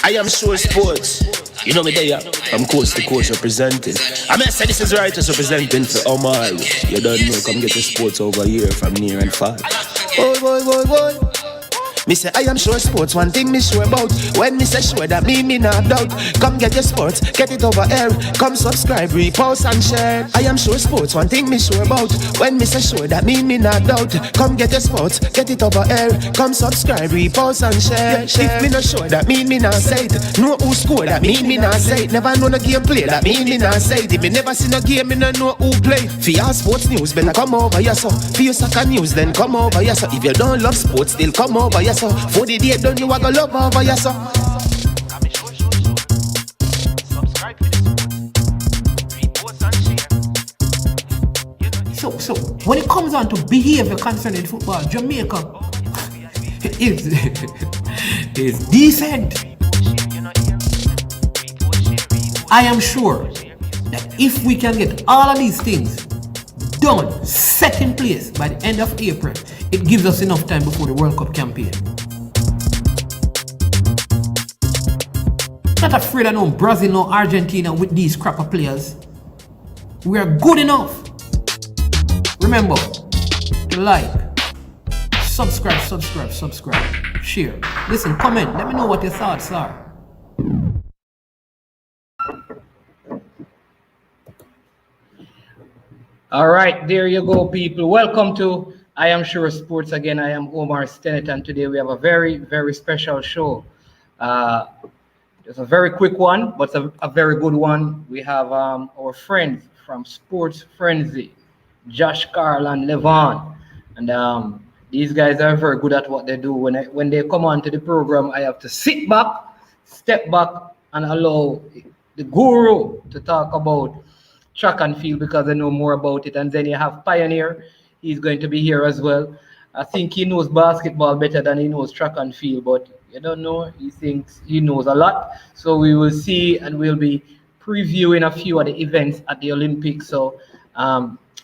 I am sure sports. You know me there, from coast to coast representing. I mean, I say this is righteous representing for Omar. You don't know, come get the sports over here from near and far. Boy, boy, boy, boy. Me say I am sure sports, one thing me sure about. When me say sure, that me not doubt. Come get your sports, get it over here. Come subscribe, repost and share. I am sure sports, one thing me sure about. When me say sure, that me not doubt. Come get your sports, get it over here. Come subscribe, repost and share. If me not sure, that me not say it. Know who score, that me not say it. Never know no game play, that me not say it. If me never see no game, me no know who play. For your sports news, better come over here so. For your soccer news, then come over here so. If you don't love sports, still come over here so. For the day done, you a go love over here so. So when it comes on to behavior concerning football, Jamaica is decent. I am sure that if we can get all of these things done, set in place by the end of April, it gives us enough time before the World Cup campaign. Not afraid of no Brazil, no Argentina with these crapper players. We are good enough. Remember to like, subscribe, share. Listen, comment, let me know what your thoughts are. All right, there you go, people. Welcome to I Am Sure Sports again. I am Omar Stennett, and today we have a very, very special show. It's a very quick one, but a very good one. We have our friends from Sports Frenzzy, Josh, Carl, and Levon. And these guys are very good at what they do. When they come onto the program, I have to sit back, step back, and allow the guru to talk about track and field because I know more about it. And then you have Pioneer. He's going to be here as well. I think he knows basketball better than he knows track and field, but you don't know. He thinks he knows a lot. So we will see, and we'll be previewing a few of the events at the Olympics. So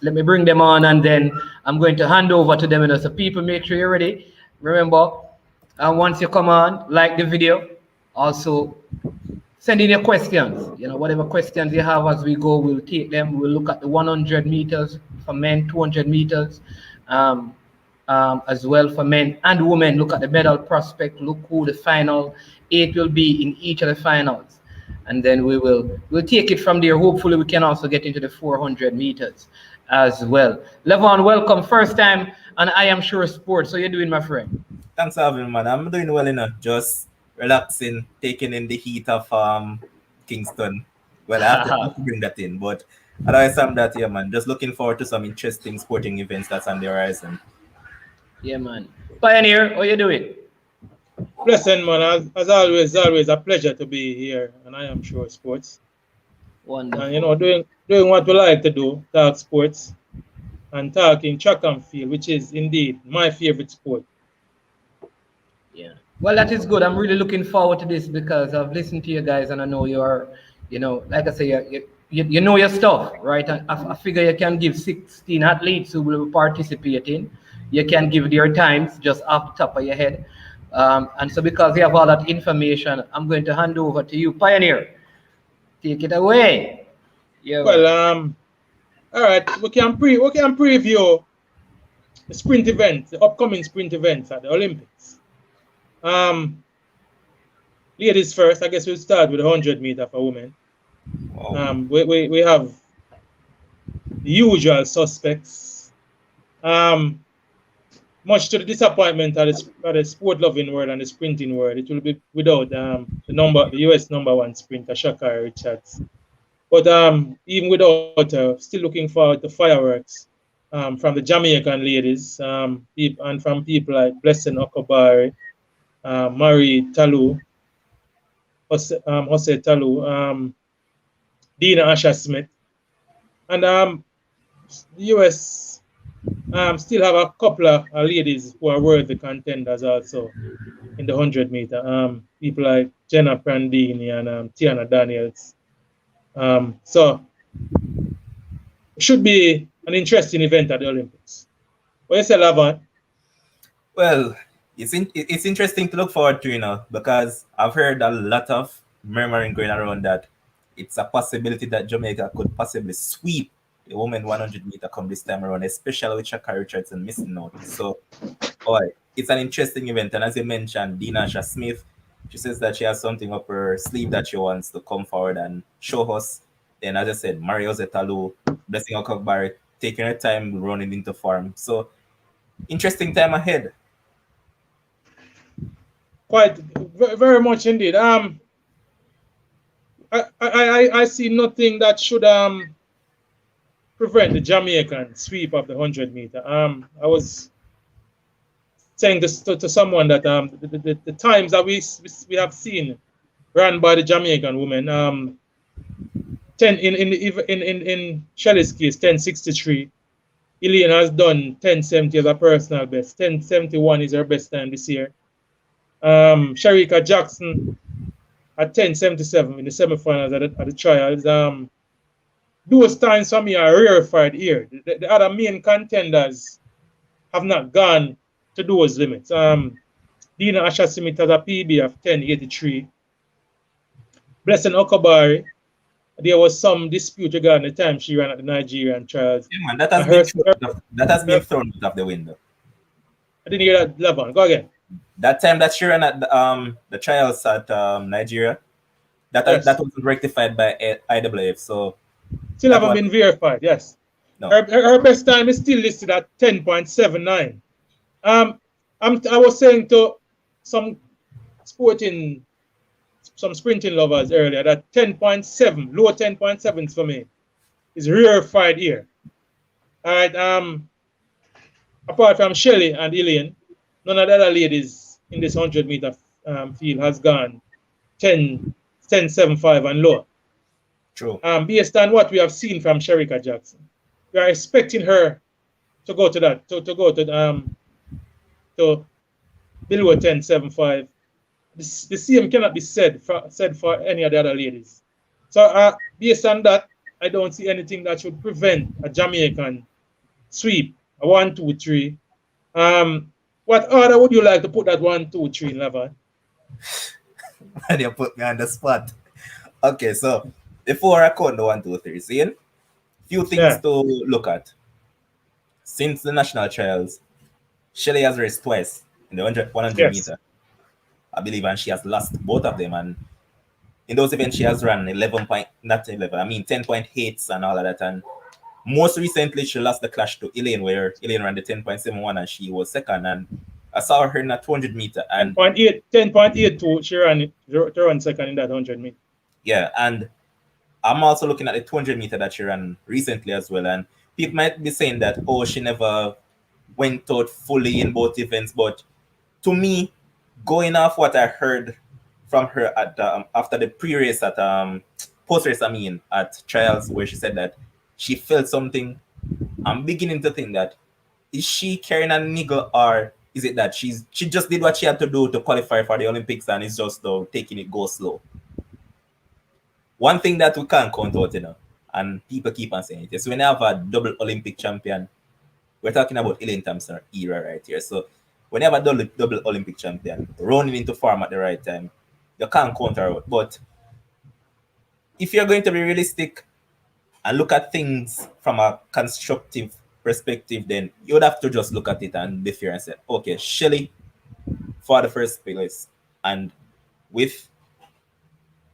let me bring them on, and then I'm going to hand over to them. And so people, make sure you're ready. Remember, once you come on, like the video. Also, send in your questions. You know, whatever questions you have as we go, we'll take them. We'll look at the 100 meters for men, 200 meters. As well for men and women. Look at the medal prospect. Look who the final 8 will be in each of the finals, and then we'll take it from there. Hopefully, we can also get into the 400 meters as well. Levon, welcome. First time on I Am Sure Sports. So you're doing, my friend? Thanks for having me, man. I'm doing well enough. Just relaxing, taking in the heat of Kingston. Well, I have to bring that in, but otherwise, I'm that here, man. Just looking forward to some interesting sporting events that's on the horizon. Yeah, man. Pioneer, how you doing? Listen, man, as always a pleasure to be here, and I Am Sure Sports. Wonderful. And, you know, doing what we like to do, talk sports, and talking track and field, which is indeed my favorite sport. Yeah. Well, that is good. I'm really looking forward to this because I've listened to you guys, and I know you are, you know, like I say, you know your stuff, right? I figure you can give 16 athletes who will be participating. You can give their times just off the top of your head. And so because you have all that information, I'm going to hand over to you. Pioneer, take it away. Yeah. Well, all right, we can preview the sprint event, the upcoming sprint events at the Olympics. Ladies first, I guess we'll start with the 100 meter for women. Wow. We have the usual suspects. Much to the disappointment of the sport-loving world and the sprinting world, it will be without the US #1 sprinter, Sha'Carri Richards. But even without her, still looking forward to fireworks from the Jamaican ladies and from people like Blessing Okobari, Marie Talou, Jose Talou, Dina Asher Smith, and the US still have a couple of ladies who are worthy contenders also in the 100 meter. People like Jenna Prandini and Tiana Daniels. So it should be an interesting event at the Olympics. What you say, Lavan? Well, it's interesting to look forward to, because I've heard a lot of murmuring going around that it's a possibility that Jamaica could possibly sweep the women 100-meter come this time around, especially with Shaka Richardson missing out. So, boy, it's an interesting event. And as you mentioned, Dinasha Smith, she says that she has something up her sleeve that she wants to come forward and show us. Then, as I said, Mario Zetalu, Blessing Okokbari, taking her time running into form. So, interesting time ahead. Quite very much indeed. I see nothing that should prevent the Jamaican sweep of the 100-meter. I was saying this to someone that the times that we have seen ran by the Jamaican women, 10 in Shelley's case 10:63. Elaine has done 10:70 as a personal best. 10:71 is her best time this year. Sharika Jackson at 10:77 in the semifinals at the trials. Those times for me are rarefied here. The other main contenders have not gone to those limits. Dina Asha Smith has a PB of 10:83. Blessing Okobari, there was some dispute regarding the time she ran at the Nigerian trials. Yeah, man, that has been thrown out of the window. I didn't hear that, Levon. Go again. That time that she ran at the trials at Nigeria, that wasn't rectified by IAAF. So still haven't been verified. Yes. No. Her best time is still listed at 10.79. I was saying to some sprinting lovers earlier that 10.7, low 10.7s for me is rarefied here. All right. Apart from Shelley and Elaine, none of the other ladies in this 100-meter field has gone 10.75 and lower. True. Based on what we have seen from Sharika Jackson, we are expecting her to go to that, to below 10.75. The same cannot be said for any of the other ladies. So based on that, I don't see anything that should prevent a Jamaican sweep, a 1, 2, 3. What order would you like to put that 1, 2, 3 in, Levon? You put me on the spot. Okay, so before I count the 1, 2, 3, see, few things to look at. Since the national trials, Shelley has raced twice in the 100 meter, I believe, and she has lost both of them. And in those events, she has run 10.8s and all of that. And most recently, she lost the clash to Elaine, where Elaine ran the 10.71 and she was second. And I saw her in that 200 meter. And 10.82, she ran second in that 100 meter. Yeah, and I'm also looking at the 200 meter that she ran recently as well. And people might be saying that, oh, she never went out fully in both events. But to me, going off what I heard from her at after the pre-race at post-race, at trials, where she said that she felt something, I'm beginning to think that, is she carrying a niggle, or is it that she just did what she had to do to qualify for the Olympics and is just taking it go slow? One thing that we can't count out, and people keep on saying it, is when you have a double Olympic champion, we're talking about Elaine Thompson era right here. So when you have a double Olympic champion running into form at the right time, you can't count her out. But if you're going to be realistic and look at things from a constructive perspective, then you would have to just look at it and be fair and say, okay, Shelley for the first place, and with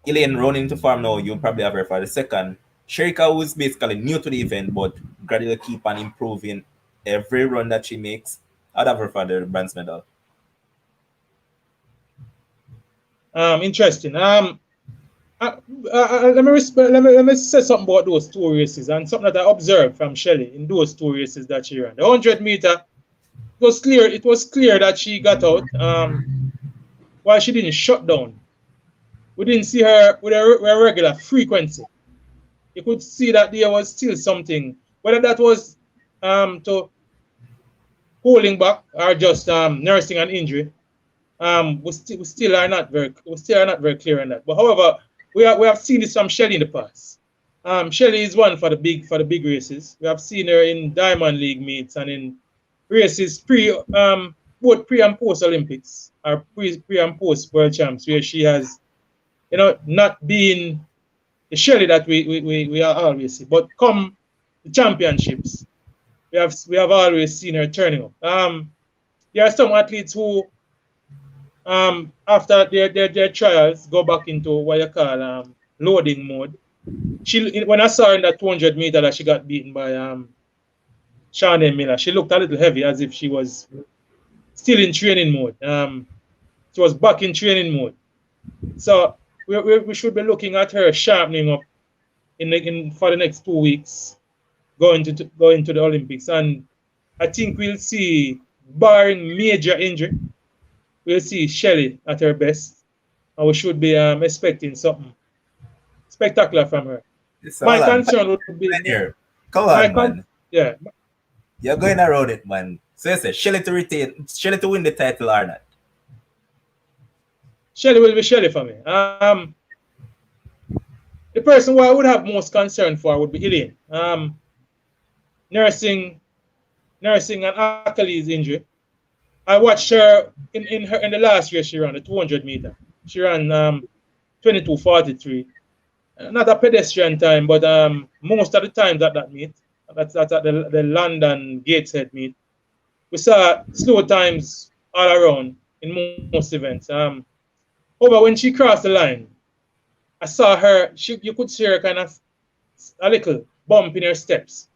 Elaine running into form now, you'll probably have her for the second. Sharika, who's basically new to the event, but gradually keep on improving every run that she makes, I'd have her for the bronze medal. Interesting. Let me say something about those two races and something that I observed from Shelley in those two races that she ran. The 100 meter, it was clear that she got out. While she didn't shut down, we didn't see her with a regular frequency. You could see that there was still something, whether that was to holding back or just nursing an injury. We still are not very clear on that. But however, we have seen this from Shelley in the past. Shelley is one for the big races. We have seen her in Diamond League meets and in races both pre and post Olympics or pre and post World Champs where she has, not been the Shelley that we are always see. But come the championships, we have always seen her turning up. There are some athletes who after their trials go back into what you call loading mode. When I saw her in that 200 meter that she got beaten by Shawnee Miller, she looked a little heavy as if she was still in training mode. She was back in training mode. So we should be looking at her sharpening up for the next 2 weeks, going to the Olympics. And I think we'll see, barring major injury, we'll see Shelley at her best. And we should be expecting something spectacular from her. So My hold on. concern would be Here. Come on, man. yeah. You're going around it, man. So you say Shelley to win the title or not? Shelley will be Shelley for me. The person who I would have most concern for would be Elaine. Nursing an Achilles injury. I watched her in the last race she ran, the 200 meter. She ran 22:43. Not a pedestrian time, but most of the times at that meet, that's at the London Gateshead meet, we saw slow times all around in most events. However, when she crossed the line, I saw her. You could see her kind of a little bump in her steps.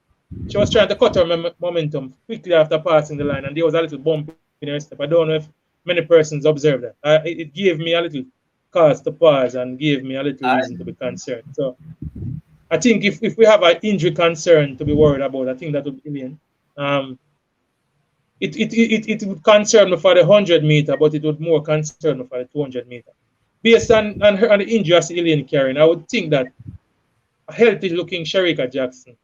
She was trying to cut her momentum quickly after passing the line, and there was a little bump in her step. I don't know if many persons observed that. It gave me a little cause to pause and gave me a little reason to be concerned. So I think if we have an injury concern to be worried about, I think that would be Elaine. It would concern me for the 100 meter, but it would more concern me for the 200 meter. Based on the injury as Elaine carrying, I would think that a healthy looking Shericka Jackson,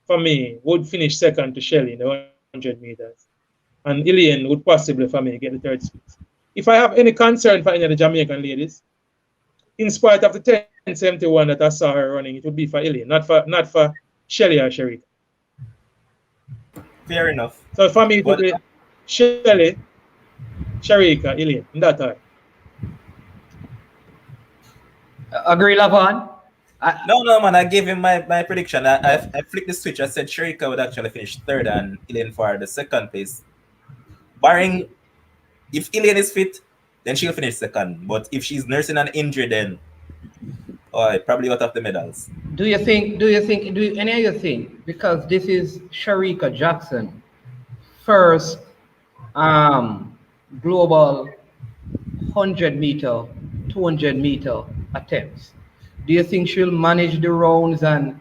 for me, would finish second to Shelley in the 100 meters. And Elaine would possibly, for me, get the third spot. If I have any concern for any of the Jamaican ladies, in spite of the 10:71 that I saw her running, it would be for Elaine, not for Shelley or Shericka. Fair enough. So for me, it would be Shelley, Shericka, Elaine, in that order. Agree, Lavon? No, man. I gave him my prediction. I flicked the switch. I said Shericka would actually finish third and Elaine for the second place. Barring if Elaine is fit, then she'll finish second. But if she's nursing an injury, then probably out of the medals. Do any of you think, because this is Shericka Jackson first global 100 meter, 200 meter attempts, do you think she'll manage the rounds and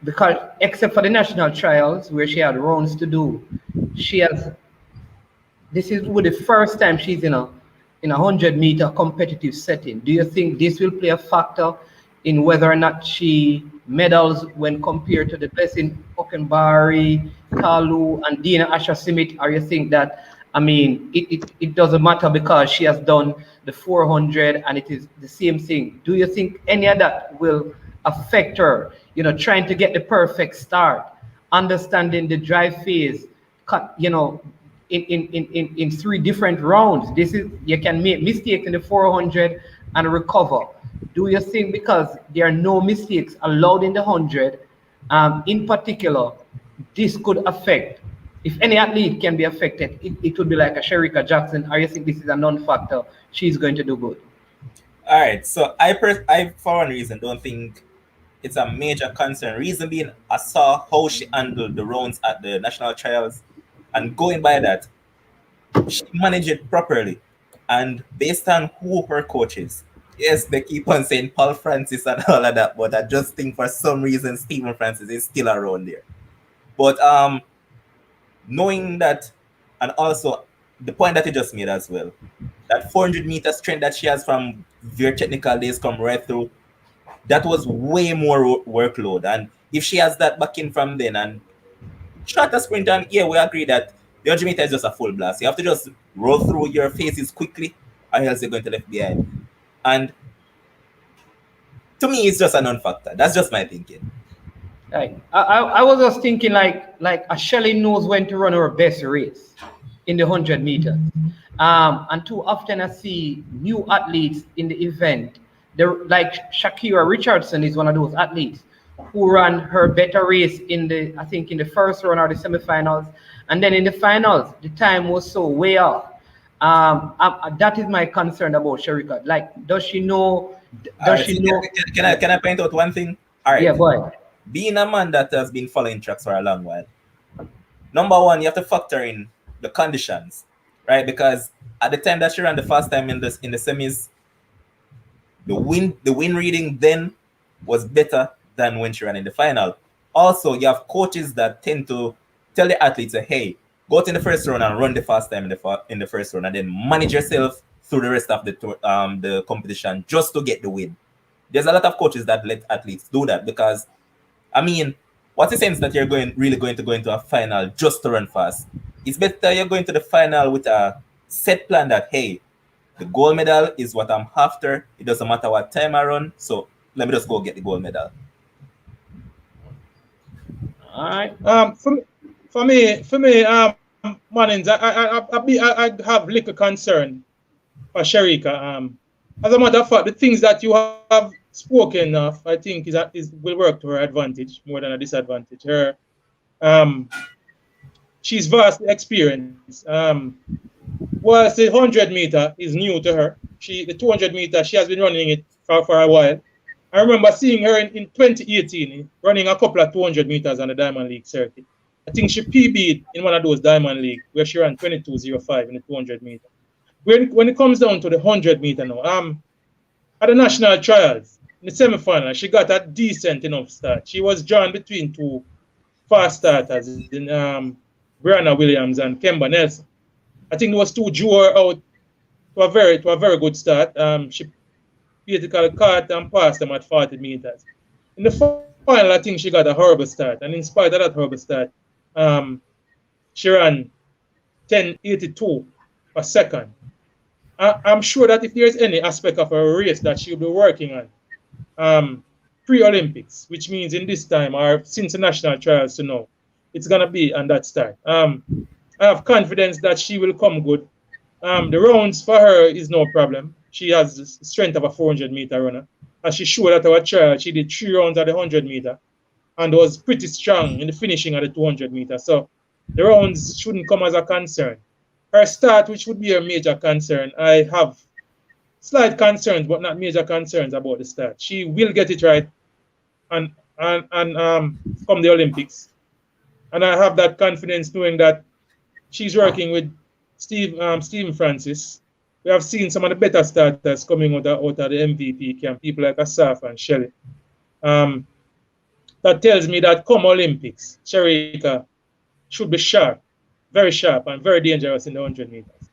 because except for the national trials where she had rounds to do, this is the first time she's in a 100 meter competitive setting. Do you think this will play a factor in whether or not she medals when compared to the Blessing Okenbari, Kalu, and Dina Asher-Smith? Or you think that, it doesn't matter because she has done the 400 and it is the same thing? Do you think any of that will affect her, trying to get the perfect start, understanding the drive phase, in 3 different rounds? You can make mistakes in the 400 and recover. Do you think because there are no mistakes allowed in the 100, in particular, this could affect, if any athlete can be affected, it would be like a Shericka Jackson, or you think this is a non-factor, she's going to do good? All right, so I for one reason don't think it's a major concern. Reason being, I saw how she handled the rounds at the national trials, and going by that, she managed it properly. And based on who her coach is, yes, they keep on saying Paul Francis and all of that, but I just think for some reason Stephen Francis is still around there. But knowing that, and also the point that you just made as well, that 400 meter strength that she has from very technical days come right through, that was way more workload. And if she has that back in from then and shorter sprint, and we agree that the 100 meter is just a full blast. You have to just roll through your phases quickly, or else you're going to left behind. And to me, it's just a non-factor. That's just my thinking. Right. I was just thinking like a Shelley knows when to run her best race. in the 100 meters. And too often I see new athletes in the event. Like Shakira Richardson is one of those athletes who ran her better race in the, I think in the first round or the semifinals, and then in the finals the time was so way off. That is my concern about Sharika. Like, does she know? All Does right, she see, know? can I point out one thing? All right, Yeah, boy. being a man that has been following tracks for a long while, number one, you have to factor in the conditions, right? Because at the time that she ran the first time in the semis, the win reading then was better than when she ran in the final. Also, you have coaches that tend to tell the athletes, hey, go out in the first round and run the fast time in the first round, and then manage yourself through the rest of the competition just to get the win. There's a lot of coaches that let athletes do that because, I mean, what's the sense that you're really going to go into a final just to run fast? It's better you're going to the final with a set plan that, hey, the gold medal is what I'm after. It doesn't matter what time I run, so let me just go get the gold medal. All right. For me, Mannings, I have little concern for Sharika. As a matter of fact, the things that you have spoken of, I think is will work to her advantage more than a disadvantage. Um, she's vastly experienced. Whilst the 100 meter is new to her, the 200 meter she has been running it for a while. I remember seeing her in 2018 running a couple of 200 meters on the Diamond League circuit. I think she PB'd in one of those Diamond League where she ran 22:05 in the 200 meter. When it comes down to the 100 meter now, at the national trials in the semi-final, she got a decent enough start. She was drawn between two fast starters in Brianna Williams and Kemba Nelson. I think those two drew her out to a very good start. She basically caught and passed them at 40 meters. In the final, I think she got a horrible start, and in spite of that horrible start, she ran 10:82 per second. I'm sure that if there's any aspect of a race that she'll be working on pre-Olympics, which means in this time or since the national trials to know, it's gonna be on that start. I have confidence that she will come good. The rounds for her is no problem. She has the strength of a 400-meter runner. As she showed at our trial, she did 3 rounds at the 100-meter and was pretty strong in the finishing at the 200-meter. So the rounds shouldn't come as a concern. Her start, which would be a major concern, I have slight concerns, but not major concerns about the start. She will get it right and from the Olympics. And I have that confidence knowing that she's working with Stephen Francis. We have seen some of the better starters coming out of the MVP camp, people like Asaf and Shelley. That tells me that come Olympics, Sharika should be sharp, very sharp, and very dangerous in the 100 meters.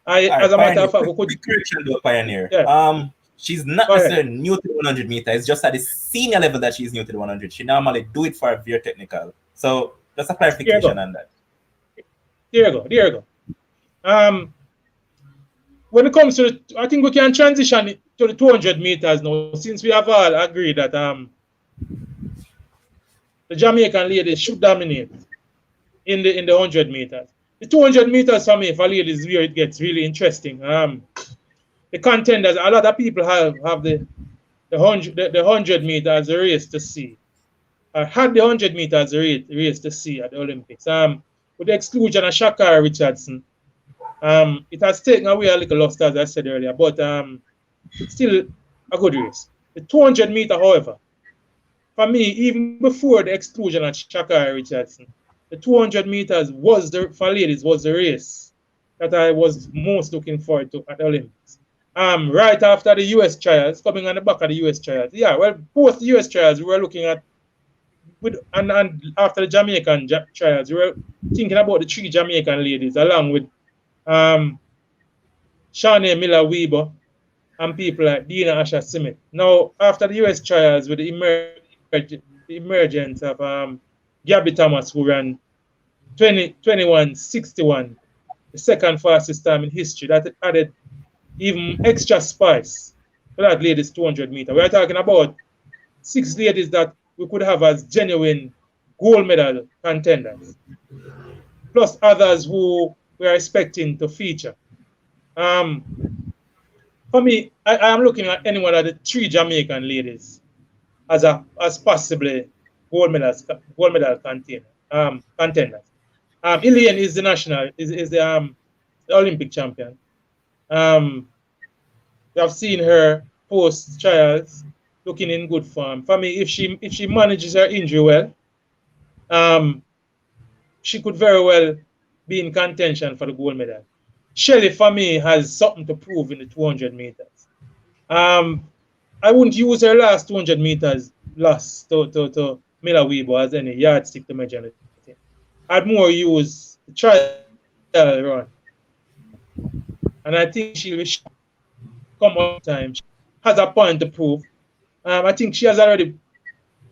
As a matter of fact, we could. Correction though, Pioneer. Yeah. She's not necessarily new to the 100 meter. It's just at the senior level that she's new to the 100. She normally do it for a veer technical. So just a clarification on that. There you go. When it comes to, I think we can transition to the 200 meters now, since we have all agreed that the Jamaican ladies should dominate in the 100 meters. The 200 meters for me, for ladies, is where it gets really interesting. The contenders, a lot of people have the 100 meters a race to see. Had the 100 meters a race to see at the Olympics. With the exclusion of Shakira Richardson, it has taken away a little luster, as I said earlier, but still a good race. The 200 meter, however, for me, even before the exclusion of Shakira Richardson, the 200 meters for ladies was the race that I was most looking forward to at the Olympics. Right after the US trials, coming on the back of the US trials. Yeah, well, post the US trials, we were looking at, and after the Jamaican trials, we were thinking about the 3 Jamaican ladies, along with Shanae Miller-Weber and people like Dina Asha Smith. Now, after the US trials, with the emergence of Gabby Thomas, who ran 21:61, the second fastest time in history, that added even extra spice to that ladies 200 meter. We're talking about 6 ladies that we could have as genuine gold medal contenders, plus others who we are expecting to feature. For me, I am looking at any one of the 3 Jamaican ladies as possibly gold medal contenders. Elaine is the national is the Olympic champion. We have seen her post trials looking in good form. For me, if she manages her injury well, she could very well be in contention for the gold medal. Shelley, for me, has something to prove in the 200 meters. I wouldn't use her last 200 meters loss to Miller Weber as any yardstick to measure anything. I'd more use the trial run. And I think she will come on time. She has a point to prove. I think she has already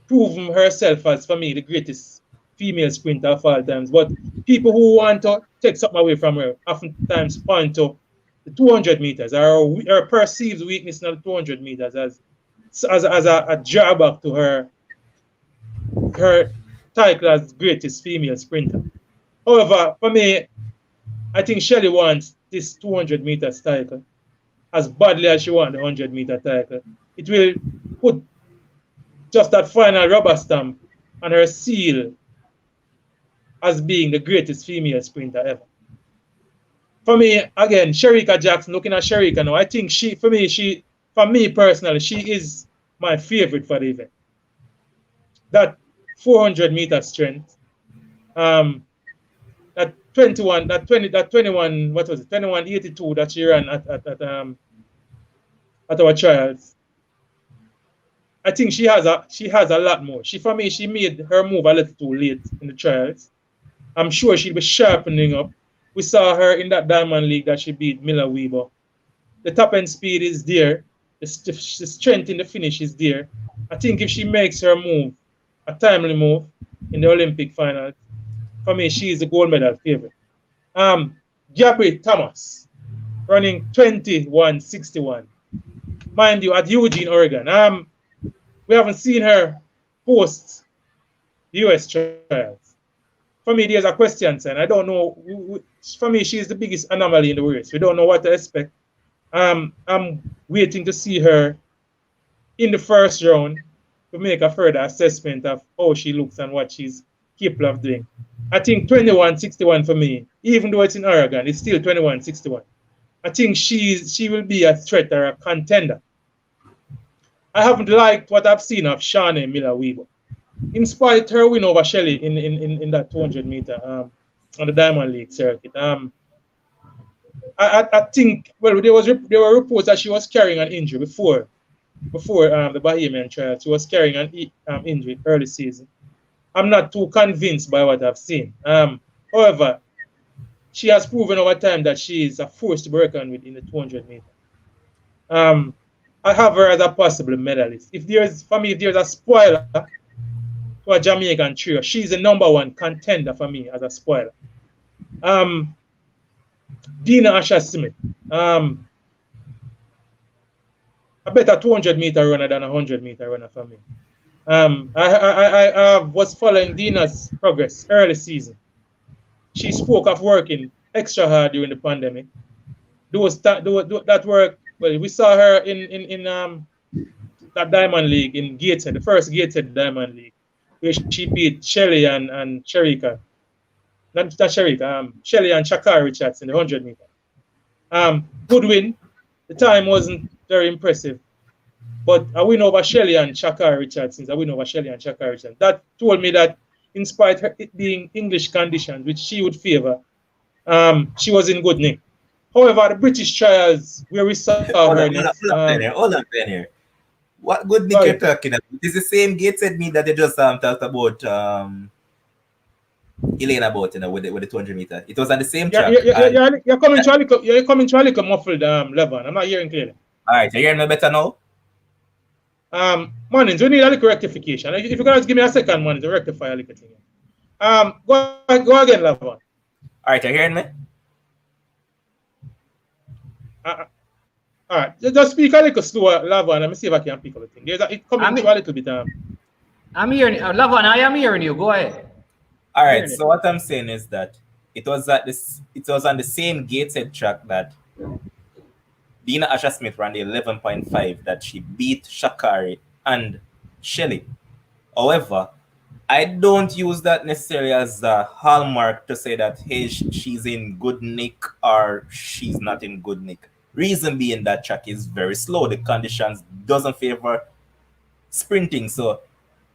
proven herself as, for me, the greatest female sprinter of all times. But people who want to take something away from her oftentimes point to the 200 meters or her perceived weakness in the 200 meters as a drawback to her title as greatest female sprinter. However, for me, I think Shelley wants this 200 meters title as badly as she wants the 100-meter title. It will put just that final rubber stamp on her seal as being the greatest female sprinter ever. For me, again, Shericka Jackson, looking at Shericka now, I think for me personally, she is my favorite for the event. That 400-meter strength, that 21, what was it, 21.82 that she ran at our trials. I think she has a lot more. For me, she made her move a little too late in the trials. I'm sure she'll be sharpening up. We saw her in that Diamond League that she beat Miller Weber. The top end speed is there. The strength in the finish is there. I think if she makes her move, a timely move in the Olympic finals, for me, she is the gold medal favorite. Gabby Thomas running 21.61. Mind you, at Eugene, Oregon. We haven't seen her post US trials. For me, there's a question sign. I don't know. For me, she's the biggest anomaly in the race. We don't know what to expect. I'm waiting to see her in the first round to make a further assessment of how she looks and what she's capable of doing. I think 21.61 for me, even though it's in Oregon, it's still 21.61. I think she will be a threat or a contender. I haven't liked what I've seen of Shawnee Miller Weber. In spite of her win over Shelley in that 200 meter on the Diamond League circuit. I think, well, there were reports that she was carrying an injury before the Bahamian trial. She was carrying an injury early season. I'm not too convinced by what I've seen. However, she has proven over time that she is a force to be reckoned with in the 200 meter. I have her as a possible medalist. If there's a spoiler to a Jamaican trio, she's the #1 contender for me as a spoiler. Dina Asha Smith. A better 200 meter runner than a 100 meter runner for me. I was following Dina's progress early season. She spoke of working extra hard during the pandemic. That work. Well, we saw her in that Diamond League in Gateshead, the first Gateshead Diamond League, where she beat Shelley and Shericka. Not Shericka, Shelley and Shakari Richards in the 100 meter. Good win. The time wasn't very impressive. But a win over Shelley and Shakari Richardson, that told me that in spite of it being English conditions, which she would favor, she was in good nick. However, the British trials where we saw her next. Hold on, Penny. What good nick you're talking about? It's the same Gateshead meet that you just talked about Elaine about, with the 200 meter. It was on the same track. You're coming to a little muffled, Levon. I'm not hearing clearly. All right, you're hearing me better now? Manning, we need a little rectification. If you guys give me a second, Manning, to rectify a little thing. Go again, Levon. All right, you're hearing me? All right, just speak a little slower, Levon. Let me see if I can pick up the thing. It coming to a little bit. I'm hearing Levon, I am hearing you. Go ahead. All right, so what I'm saying is that it was on the same Gateshead track that Dina Asher Smith ran the 11.5 that she beat Shakari and Shelley. However, I don't use that necessarily as a hallmark to say that, hey, she's in good nick or she's not in good nick. Reason being that track is very slow. The conditions doesn't favor sprinting. So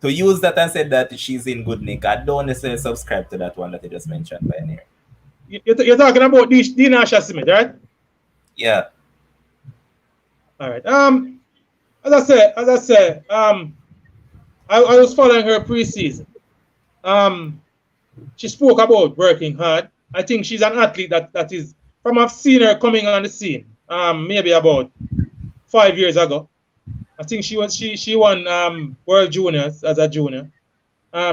to use that and say that she's in good nick, I don't necessarily subscribe to that one that you just mentioned, Pioneer. You're talking about Dina Asher Smith, right? Yeah. All right. As I said, I was following her preseason. She spoke about working hard. I think she's an athlete that is, from I've seen her coming on the scene, maybe about 5 years ago. I think she won World Juniors as a junior.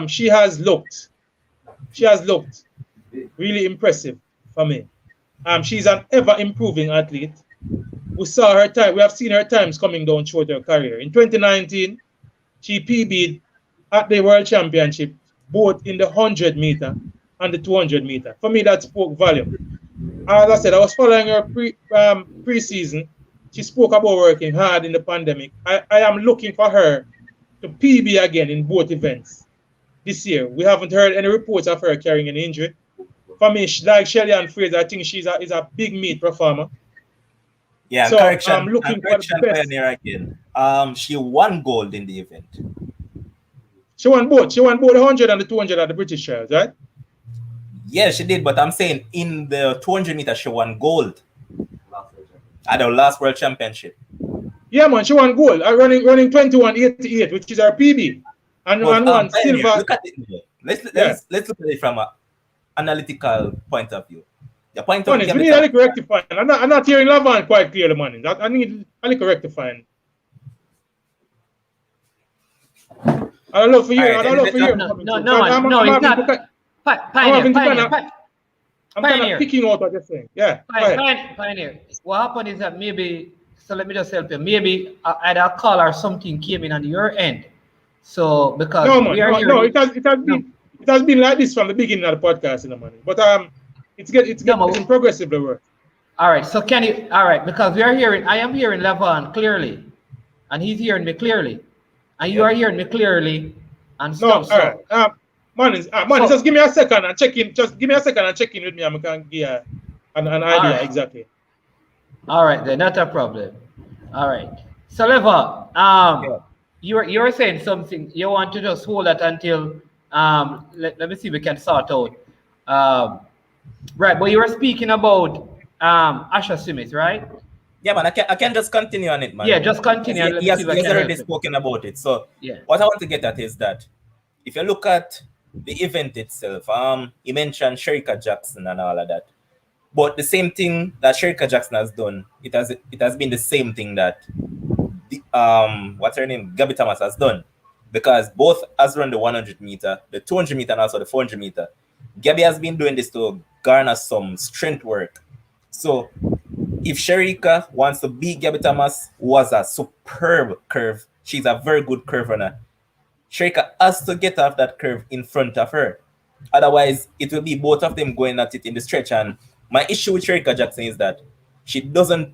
She has looked really impressive for me. She's an ever improving athlete. We have seen her times coming down throughout her career. In 2019, she PB'd at the World Championship, both in the 100 meter and the 200 meter. For me, that spoke volume. As I said, I was following her preseason. She spoke about working hard in the pandemic. I am looking for her to PB again in both events this year. We haven't heard any reports of her carrying an injury. For me, like Shelly and Fraser, I think is a big meet performer. Yeah, so correction. I'm looking for the best. Pioneer again. She won gold in the event. She won both. She won both the 100 and the 200 at the British Trials, right? Yeah, she did. But I'm saying in the 200 meters, she won gold at the last World Championship. Yeah, man, she won gold. Running 21.88, which is her PB, and won silver. Look at it. Let's look at it from an analytical point of view. The point of we need a little rectifying. I'm not hearing Lavan quite clearly, man. I need a little rectifying. I don't know for you. No, it's not. Pioneer. I'm kind of picking out what you're saying. Yeah. Pioneer. What happened is that maybe, so let me just help you. Maybe either a call or something came in on your end. So because it has been like this from the beginning of the podcast, man. But it's getting progressively worse. All right. So because I am hearing Lavan clearly, and he's hearing me clearly, and you are hearing me clearly, and stuff. No, all right. Just give me a second and check in. Just give me a second and check in with me, and I can give an idea exactly. All right, then, not a problem. All right. So, Leva, you were saying something. You want to just hold that until let me see if we can sort out. Right, but you were speaking about Asher Smith, right? Yeah, man, I can just continue on it, man. Yeah, just continue. He has already spoken about it. So what I want to get at is that if you look at the event itself, you mentioned Sherika Jackson and all of that. But the same thing that Sherika Jackson has done, it has been the same thing that what's her name? Gabby Thomas has done. Because both has run the 100 meter, the 200 meter, and also the 400 meter. Gabby has been doing this to garner some strength work. So if Sherika wants to beat Gabby Thomas, who was a superb curve, she's a very good curve runner. Sherika has to get off that curve in front of her. Otherwise, it will be both of them going at it in the stretch. And my issue with Sherika Jackson is that she doesn't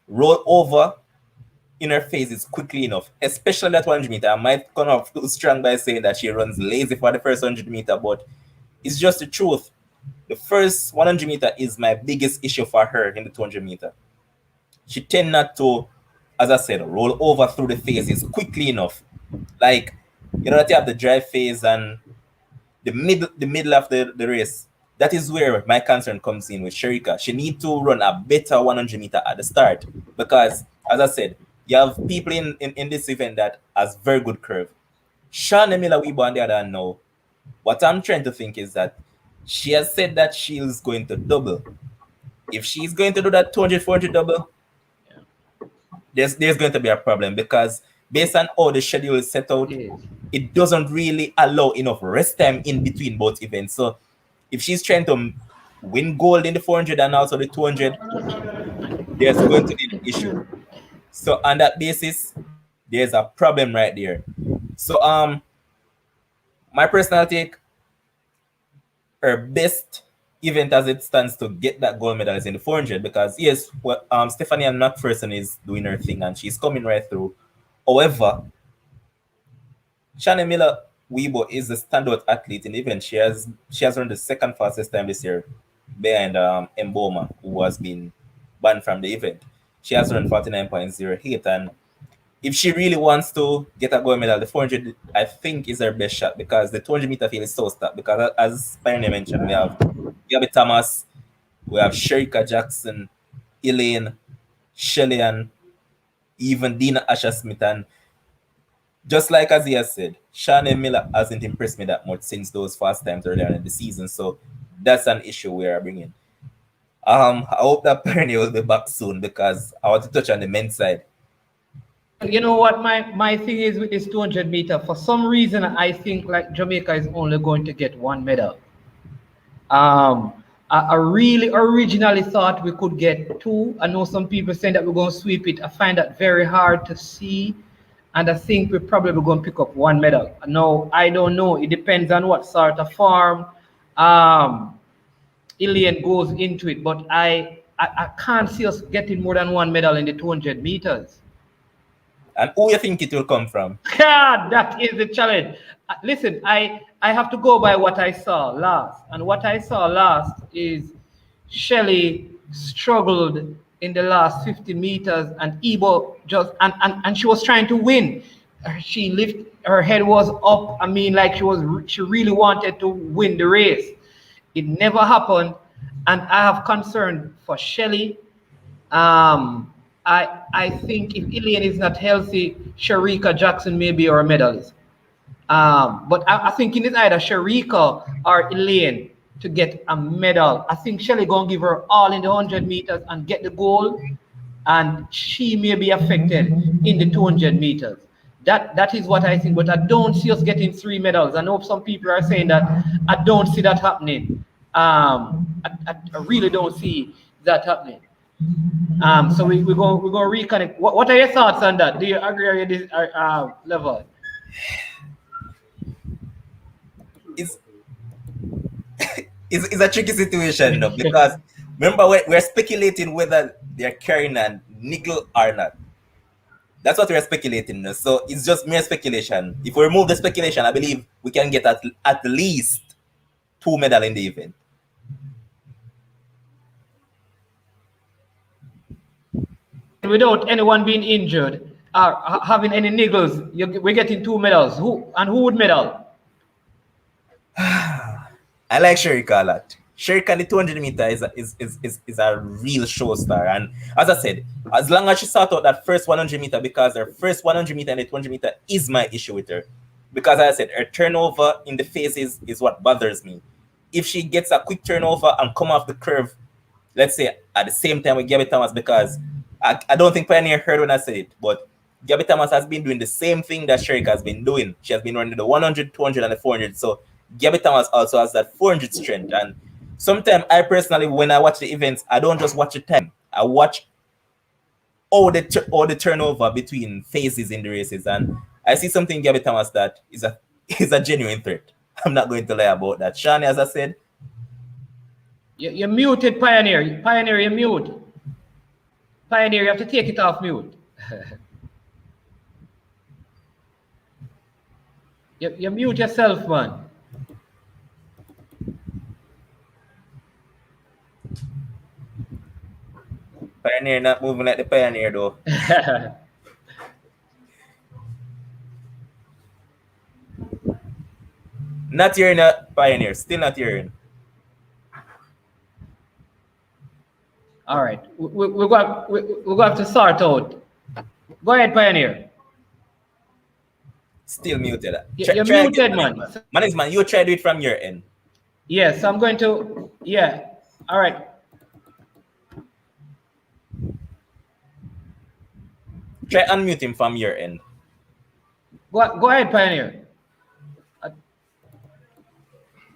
roll over in her phases quickly enough, especially that 100 meter. I might come off too strong by saying that she runs lazy for the first 100 meter, but it's just the truth. The first 100 meter is my biggest issue for her in the 200 meter. She tends not to, as I said, roll over through the phases quickly enough. Like, you know that you have the drive phase and the middle of the race. That is where my concern comes in with Sherika. She needs to run a better 100 meter at the start because, as I said, you have people in this event that has very good curve. Shauna Miller-Weebo on the other hand now, what I'm trying to think is that she has said that she is going to double. If she's going to do that 200, 400 double, there's going to be a problem because based on how the schedule is set out, it doesn't really allow enough rest time in between both events. So if she's trying to win gold in the 400 and also the 200, there's going to be an issue. So on that basis, there's a problem right there. So my personal take, her best event as it stands to get that gold medal is in the 400 because yes, well, Stephanie McPherson is doing her thing and she's coming right through. However, Shani Miller Weibo is a standout athlete in the event. She has run the second fastest time this year behind Mboma, who has been banned from the event. She has run 49.08, and if she really wants to get a gold medal, the 400 I think is her best shot because the 200-meter field is so stacked. Because as Pioneer mentioned, we have Gabby Thomas, we have Sherika Jackson, Elaine, Shelley, and even Dina Asher Smith. And just like as he has said, Shanae Miller hasn't impressed me that much since those fast times earlier in the season. So that's an issue we are bringing. I hope that Pioneer will be back soon because I want to touch on the men's side. You know what my thing is with this 200 meter? For some reason, I think like Jamaica is only going to get one medal. I really originally thought we could get two. I know some people saying that we're going to sweep it. I find that very hard to see. And I think we're probably going to pick up one medal. No, I don't know. It depends on what sort of form Ilian goes into it. But I can't see us getting more than one medal in the 200 meters. And who you think it will come from? Yeah, that is the challenge. Listen, I have to go by what I saw last. And what I saw last is Shelley struggled in the last 50 meters and Ebo just, and she was trying to win. She lifted, her head was up. I mean, like she really wanted to win the race. It never happened. And I have concern for Shelley. I think if Ilian is not healthy, Sherika Jackson may be our medalist. But I think it is either Sherika or Ilian to get a medal. I think Shelly gonna give her all in the 100 meters and get the gold, and she may be affected in the 200 meters. That is what I think, but I don't see us getting 3 medals. I know some people are saying that. I don't see that happening. I really don't see that happening. So we're going to reconnect. What are your thoughts on that? Do you agree or you level? It's a tricky situation, though, because remember we're speculating whether they're carrying a nickel or not. That's what we're speculating. So it's just mere speculation. If we remove the speculation, I believe we can get at least 2 medals in the event. Without anyone being injured or having any niggles, we're getting 2 medals. Who would medal? I like Sherika a lot. Sherika, the 200 meter is a real show star. And as I said, as long as she sort out that first 100 meter, because her first 100 meter and the 200 meter is my issue with her. Because as I said, her turnover in the phases is what bothers me. If she gets a quick turnover and come off the curve, let's say at the same time with Gabby Thomas, because I don't think Pioneer heard when I said it, but Gabby Thomas has been doing the same thing that Sherika has been doing. She has been running the 100, 200, and the 400. So Gabby Thomas also has that 400 strength. And sometimes I personally, when I watch the events, I don't just watch the time. I watch all the turnover between phases in the races. And I see something in Gabby Thomas that is a genuine threat. I'm not going to lie about that. Shani, as I said. You're muted, Pioneer. Pioneer, you're mute. Pioneer, you have to take it off mute. You mute yourself, man. Pioneer not moving like the Pioneer, though. Not hearing a Pioneer. Still not hearing. All right. We're going to have to sort out. Go ahead, Pioneer. Still muted. You're muted, man. Man, you try to do it from your end. Yes, I'm going to. Yeah. All right. Try unmute him from your end. Go ahead, Pioneer.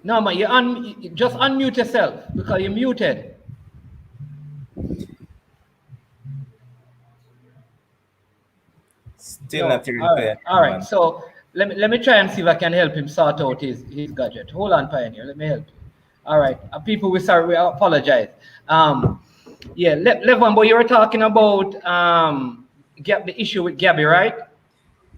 No, man, you just unmute yourself because you're muted. Still not hearing. All right. So let me try and see if I can help him sort out his gadget. Hold on, Pioneer. Let me help you. All right. People, we apologize. Yeah, Levon, but you were talking about the issue with Gabby, right?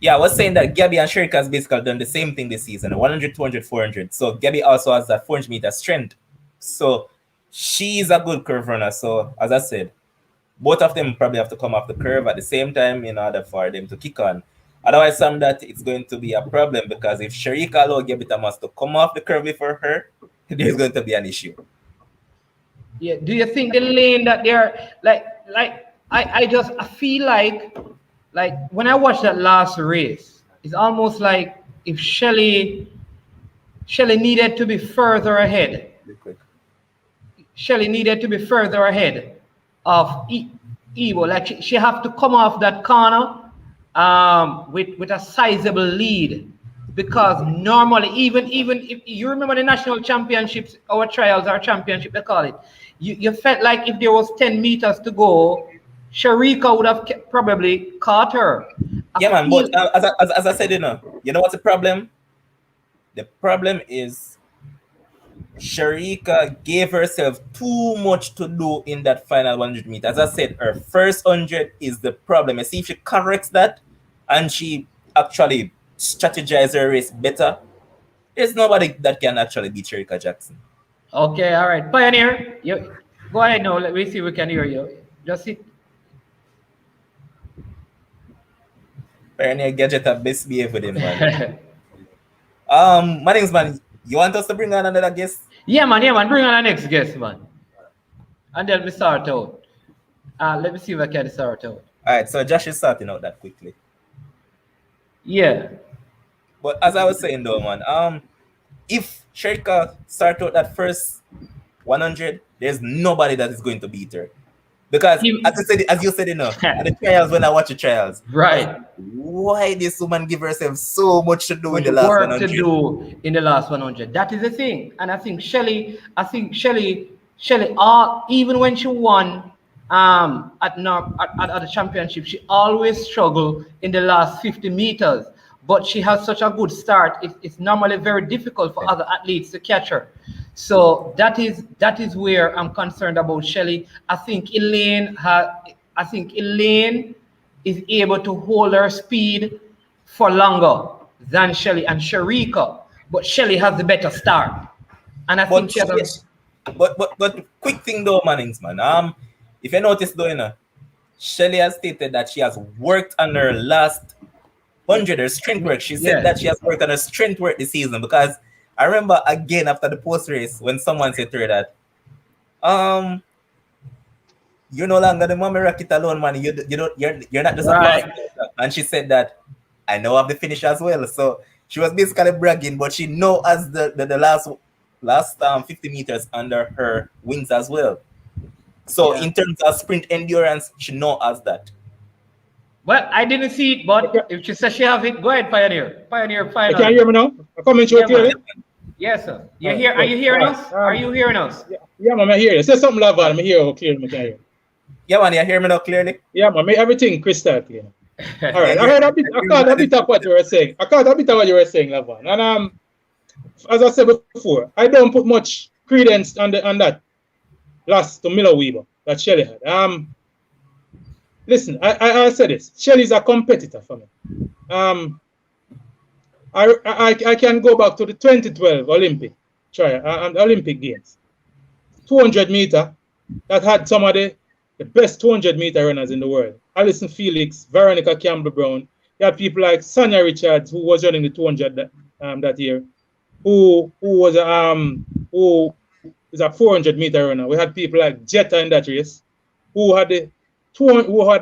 Yeah, I was saying that Gabby and Sherika has basically done the same thing this season, 100, 200, 400. So Gabby also has that 400 meter strength. So she's a good curve runner. So as I said, both of them probably have to come off the curve at the same time in order for them to kick on. Otherwise, some that it's going to be a problem because if Sherika allow Gabby Thomas to come off the curve before her, there's going to be an issue. Yeah. Do you think the lane that they're I feel like when I watched that last race, it's almost like if Shelly needed to be further ahead. Shelly needed to be further ahead of Evo. Like she have to come off that corner with a sizable lead. Because normally, even if you remember the national championships, our trials, our championship, they call it, you felt like if there was 10 meters to go, Sharika would have probably caught her. Yeah, man, but as I said, you know what's the problem? The problem is Sharika gave herself too much to do in that final 100 meters. As I said, her first 100 is the problem. You see, if she corrects that and she actually strategizes her race better, there's nobody that can actually beat Sharika Jackson. Okay, all right. Pioneer, you go ahead now. Let me see if we can hear you. Just sit. Pioneer Gadget have best behave with him, man. My name's man. You want us to bring on another guest? Yeah, man. Bring on our next guest, man. And then we start out. Let me see if I can start out. All right, so Josh is starting out that quickly. Yeah. But as I was saying though, man, if Sherika start out that first 100, there's nobody that is going to beat her. Because as you said, at the trials, when I watch the trials, right? Why this woman give herself so much to do in the last 100? To do in the last 100. That is the thing, and I think Shelly, even when she won at the championship, she always struggled in the last 50 meters. But she has such a good start. It's normally very difficult for other athletes to catch her. So that is where I'm concerned about Shelly. I think Elaine is able to hold her speed for longer than Shelly and Sharika. But Shelly has the better start. And I think she has But quick thing though, Mannings, man. If you notice though, Shelly has stated that she has worked on her last 100, her strength work. She said that she has worked on her strength work this season, because I remember again after the post race when someone said to her that, you're no longer the mommy rocket alone, man. You're not just a player. And she said that I know of the finish as well. So she was basically bragging, but she know as the last 50 meters under her wings as well. So in terms of sprint endurance, she know as that. Well, I didn't see it, but if she says she have it, go ahead, Pioneer. Pioneer, final. Can you hear me now? I'm coming through clearly. Yes, sir. Are you hearing us? Are you hearing us? Yeah, man, I hear you. Say something loud, man. I hear you clearly. I can hear you. Yeah, man, you hear me now clearly? Yeah, man, everything crystal clear. All right, I caught a bit of what you were saying. Lavan. And as I said before, I don't put much credence on that last to Miller Weaver that Shelly had. Listen, I said this. Shelly's a competitor for me. I can go back to the 2012 Olympic Games. 200 meter that had some of the best 200 meter runners in the world. Alison Felix, Veronica Campbell-Brown. You had people like Sonia Richards, who was running the 200 that year, who is a 400 meter runner. We had people like Jetta in that race, who had the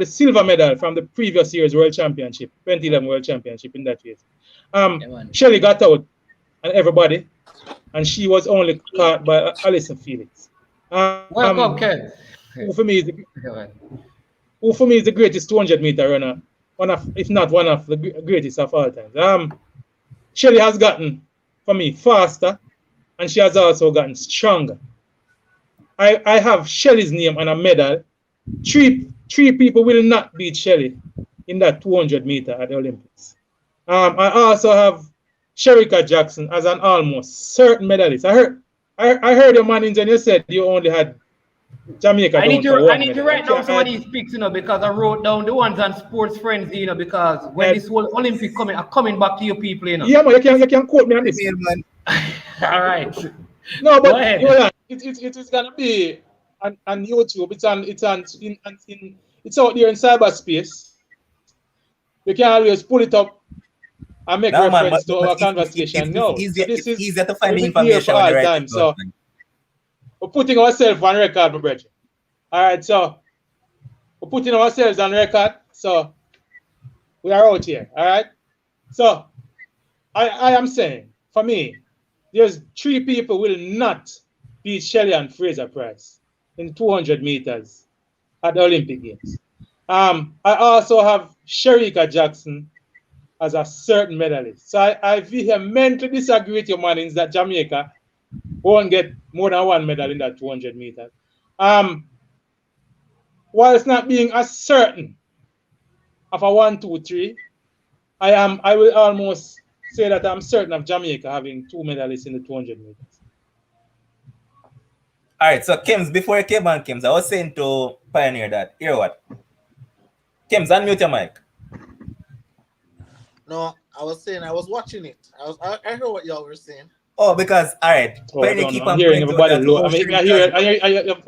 silver medal from the previous year's World Championship, 2011 World Championship in that race. Shelly got out and everybody, and she was only caught by Alison Felix. Welcome, Ken. Who for me is the greatest 200 meter runner, if not one of the greatest of all time. Shelly has gotten, for me, faster, and she has also gotten stronger. I have Shelly's name on a medal. Three people will not beat Shelly in that 200 meter at the Olympics. I also have Sherika Jackson as an almost certain medalist. I heard I heard your manage and you said you only had Jamaica I need down for to I one need to medal. write down some of these picks, because I wrote down the ones on Sports Frenzzy, because when this whole Olympic coming back to you people, Yeah, man, you can quote me on this. Man. All right. No, Go but ahead. hold on. It is gonna be on YouTube. It's out there in cyberspace. You can always pull it up and make No, man, reference to but our conversation now. So this it's is easier to find will the be here information for when you all write time. it down, So man. we're putting ourselves on record, my brother. All right, so we're putting ourselves on record. So we are out here. All right. So I am saying, for me, there's 3 people will not beat Shelley and Fraser Price in 200 meters at the Olympic Games. I also have Sherika Jackson as a certain medalist. So I vehemently disagree with your manings that Jamaica won't get more than 1 medal in that 200 meters. While it's not being as certain of a 1, 2, 3, I will almost say that I'm certain of Jamaica having 2 medalists in the 200 meters. All right, so Kims, before you came on, Kims, I was saying to Pioneer that, hear what? Kims, unmute your mic. No, I was saying I was watching it. I heard what y'all were saying. Oh, because, all right, Pioneer keep I'm on hearing pointing out everybody that low. I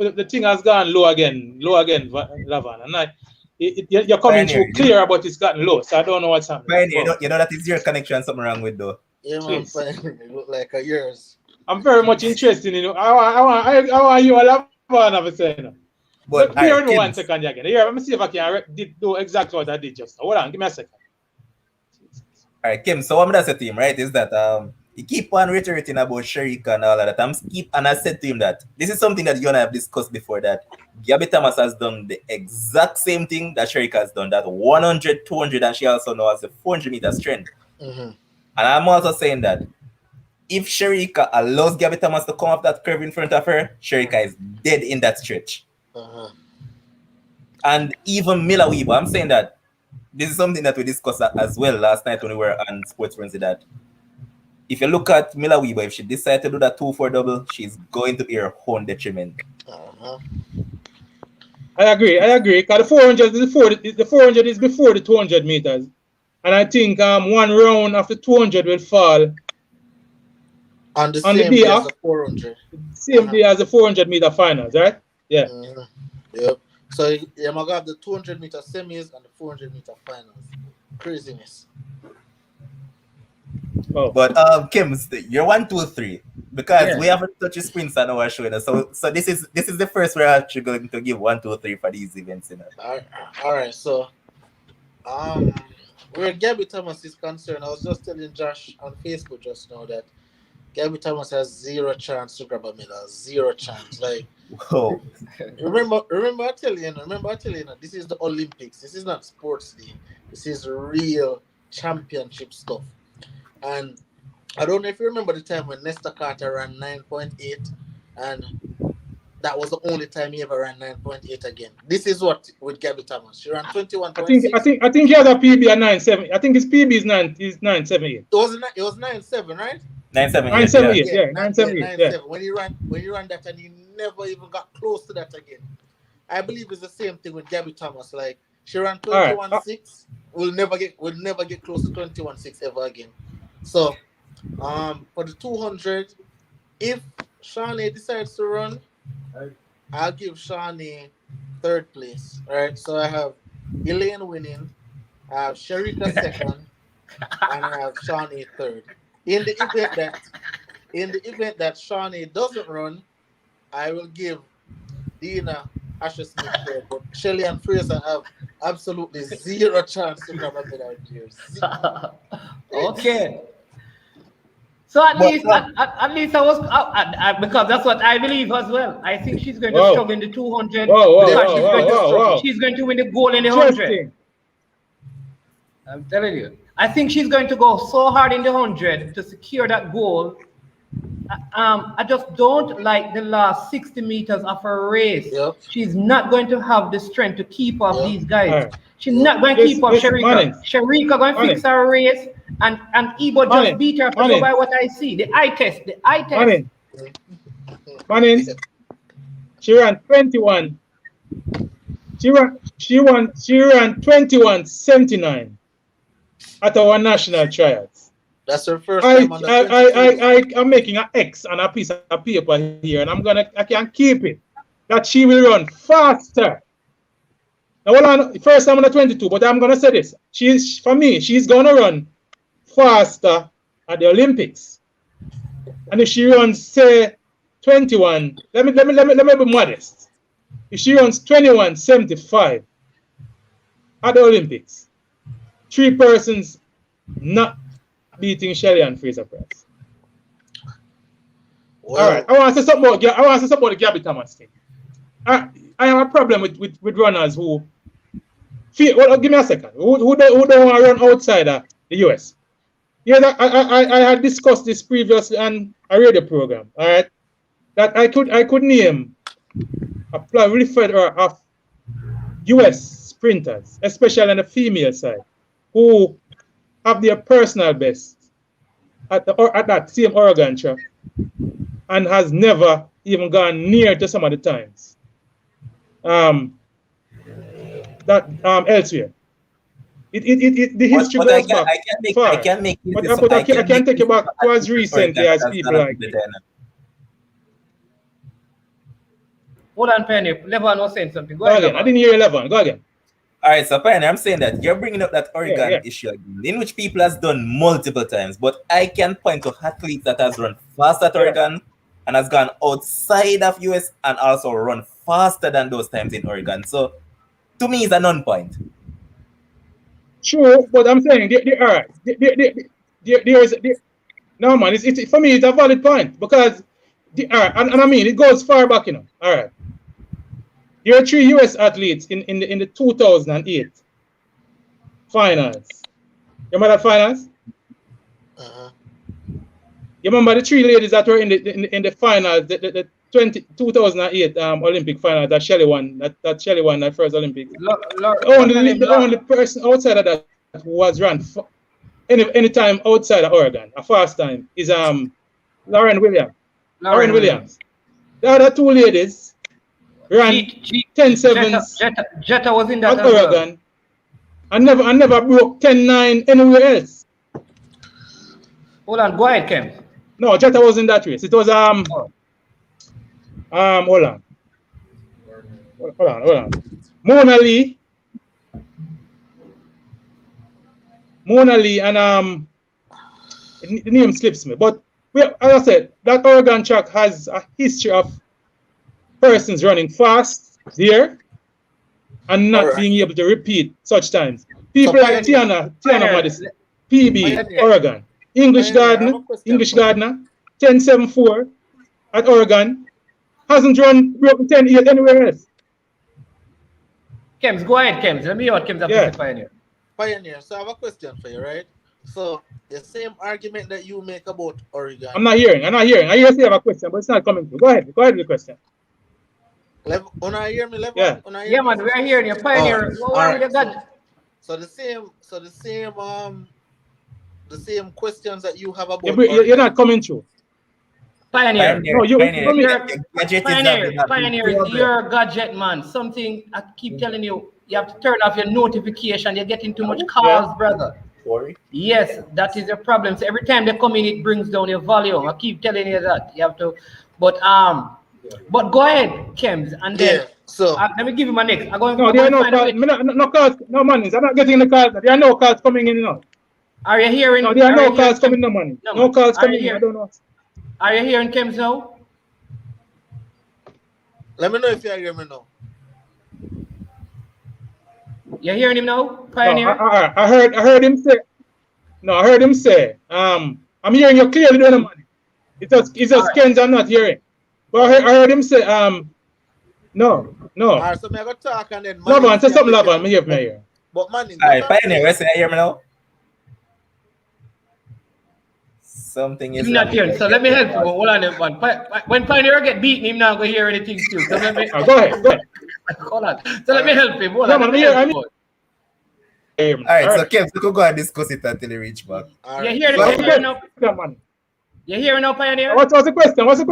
mean, the thing has gone low again, Lavan. And you're coming Pioneer, through clear, but it's gotten low. So I don't know what's happening. Pioneer, you know that is your connection something wrong with though. Yeah, man, Jeez. fine. It looked like a yours. I'm very much interested in it. I want you a Lavan, have a say. But Bear all with me right, 1 Kims, second again. Here, let me see if I can do exactly what I did just now. Hold on, give me a second. all right, Kim. So what I'm gonna say to him, right, is that he keep on reiterating about Sherika and all of that. And I said to him that this is something that you and I have discussed before, that Gabby Thomas has done the exact same thing that Sherika has done, that 100, 200, and she also knows the 400 meter strength. Mm-hmm. And I'm also saying that if Sherika allows Gabby Thomas to come up that curve in front of her, Sherika is dead in that stretch. Uh-huh. And even Mila Weaver, I'm saying that this is something that we discussed as well last night when we were on Sports Frenzy, that if you look at Mila Weaver, if she decides to do that 2-4 double, she's going to be her own detriment. Uh-huh. I agree. Because the 400 is before the 200 meters. And I think 1 round after 200 will fall On the on same the day day as of the 400. same day as the 400 meter finals, right? Yeah. Yep. So you're going to have the 200 meter semis and the 400 meter finals. Craziness. Oh. But Kim, you're 1, 2, 3 because we haven't touched sprints on our show, you know? So this is the first we're actually going to give 1, 2, 3 for these events, you know. All right. So where Gabby Thomas is concerned, I was just telling Josh on Facebook just now that Gabby Thomas has 0 chance to grab a medal. 0 chance. Like, whoa. Remember I tell you, this is the Olympics. This is not sports day. This is real championship stuff. And I don't know if you remember the time when Nesta Carter ran 9.8, and that was the only time he ever ran 9.8 again. This is what with Gabby Thomas. She ran 21.6. I think he has a PB at 9.7. I think his PB is 9.78. It was 9.7, right? 9.78. Yeah, 9.78. Yeah. When he ran that, and he never even got close to that again. I believe it's the same thing with Gabby Thomas. Like, she ran 21.6. We'll never get close to 21.6 ever again. So, for the 200, if Shawnee decides to run, I'll give Shawnee 3rd place. Right? So I have Elaine winning, I have Sherika 2nd, and I have Shawnee 3rd. In the event that Shawnee doesn't run, I will give Dina Asher Smith 3rd. But Shelly and Fraser have absolutely 0 chance to grab a medal here. Okay. So at least I was because that's what I believe as well. I think she's going to struggle in the 200. She's going to win the gold in the 100. I'm telling you. I think she's going to go so hard in the 100 to secure that goal. I just don't like the last 60 meters of her race. Yep. She's not going to have the strength to keep up these guys. She's not going to keep up Sherika. Sherika going to fix her race, and Ebo just beat her. Go by what I see. The eye test. Manins, she ran 21. She ran 21:79 at our national trials. That's her first time on the I'm making an X on a piece of paper here, and I can keep it. That she will run faster. Now, hold on, first time on the 22, but I'm gonna say this. For me, she's gonna run faster at the Olympics. And if she runs, say, 21, let me be modest. If she runs 21:75 at the Olympics, 3 persons not beating Shelly and Fraser Price. Well, all right, I want to say something about the Gabby Thomas thing. I have a problem with runners who feel. Well, give me a second. Who don't want to run outside of the US? Yeah, I had discussed this previously on a radio program. All right, that I could name a plethora of US sprinters, especially on the female side, who have their personal best at that same Oregon track and has never even gone near to some of the times elsewhere. The history goes back far. I can take you back to as recently as people like me. Hold on, Penny. Levon was saying something. Go again. I didn't hear Levon. Go again. All right, so Penny, I'm saying that you're bringing up that Oregon issue again, in which people has done multiple times, but I can point to athletes that has run fast at Oregon and has gone outside of US and also run faster than those times in Oregon. So to me, it's a non-point. True, but I'm saying no man, it's for me it's a valid point because and I mean it goes far back, you know. All right. There are 3 US athletes in the 2008 finals. You remember that finals? Uh-huh. You remember the 3 ladies that were in the finals, the 2008 Olympic finals that Shelly won, that Shelly won that first Olympics. The only person outside of that who has run any time outside of Oregon, a fast time, is Lauren Williams. Lauren Williams. The other 2 ladies ran 10.7s Jetta was in that at Oregon and never broke 10.9 anywhere else. Hold on, go ahead, Ken. No, Jetta was in that race. It was hold on. Mona Lee and the name slips me. But as I said, that Oregon track has a history of persons running fast there and not being able to repeat such times. People like Tiana Madison, PB, Oregon, English Gardner, 10.74 at Oregon, hasn't run broken 10.8 anywhere else. Kems, go ahead, Kems. Let me hear what Kems has to Pioneer. Pioneer, so I have a question for you, right? So the same argument that you make about Oregon. I'm not hearing. I hear you have a question, but it's not coming through. Go ahead with the question. Wanna hear me, Level? Yeah, man, we're hearing you. Pioneer. So the same questions that you have about you're not coming through. Pioneer. No, Pioneer, you're a gadget man. Something I keep telling you, you have to turn off your notification. You're getting too much calls, brother. Sorry? Yes, that is the problem. So every time they come in, it brings down your volume. I keep telling you that. You have to, but go ahead, Kems, and then let me give you my next. I'm going. No, there are no calls. No calls. No money. I'm not getting the calls. There are no calls coming in now. Are you hearing? No, there are no calls coming. No money. No calls coming in. I don't know. Are you hearing Kems now? Let me know if you hear me now. You're hearing him now, Pioneer? No, I heard him say. No, I heard him say. I'm hearing you clearly. No money. It's just Ken's I'm not hearing. But I heard him say. No. All right, so I'm going to talk and then. Lavan, say something, Lavan. Me hear. But money. All right, Pioneer, you hear me now? Something is not hearing. So let me help you. Hold on, one. When Pioneer get beaten, him not going to hear anything too. So let me. Go ahead. Hold on. So let me help him. Hold on. All right, so Kev, we could go and discuss it until you reach back. You hear it now? You hearing now, Pioneer? What's the question? What's the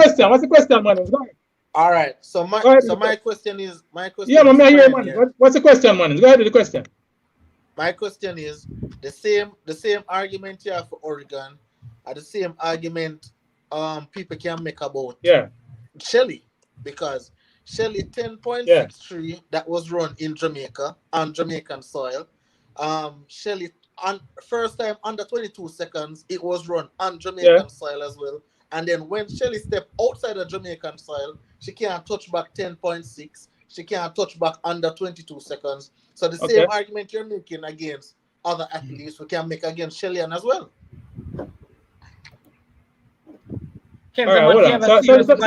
question, man? Go ahead. All right. So Go ahead. my question is Yeah, man, I hear, man. Pioneer. What's the question, man? Go ahead with the question. My question is the same argument you have for Oregon are the same argument people can make about Shelly, because Shelly 10.63 that was run in Jamaica on Jamaican soil. Shelly on first time under 22 seconds it was run on Jamaican soil as well. And then when Shelly stepped outside of Jamaican soil, she can't touch back 10.6. She can't touch back under 22 seconds. So the same argument you're making against other athletes, we can make against Shelly-Ann as well. All right, hold on. So that's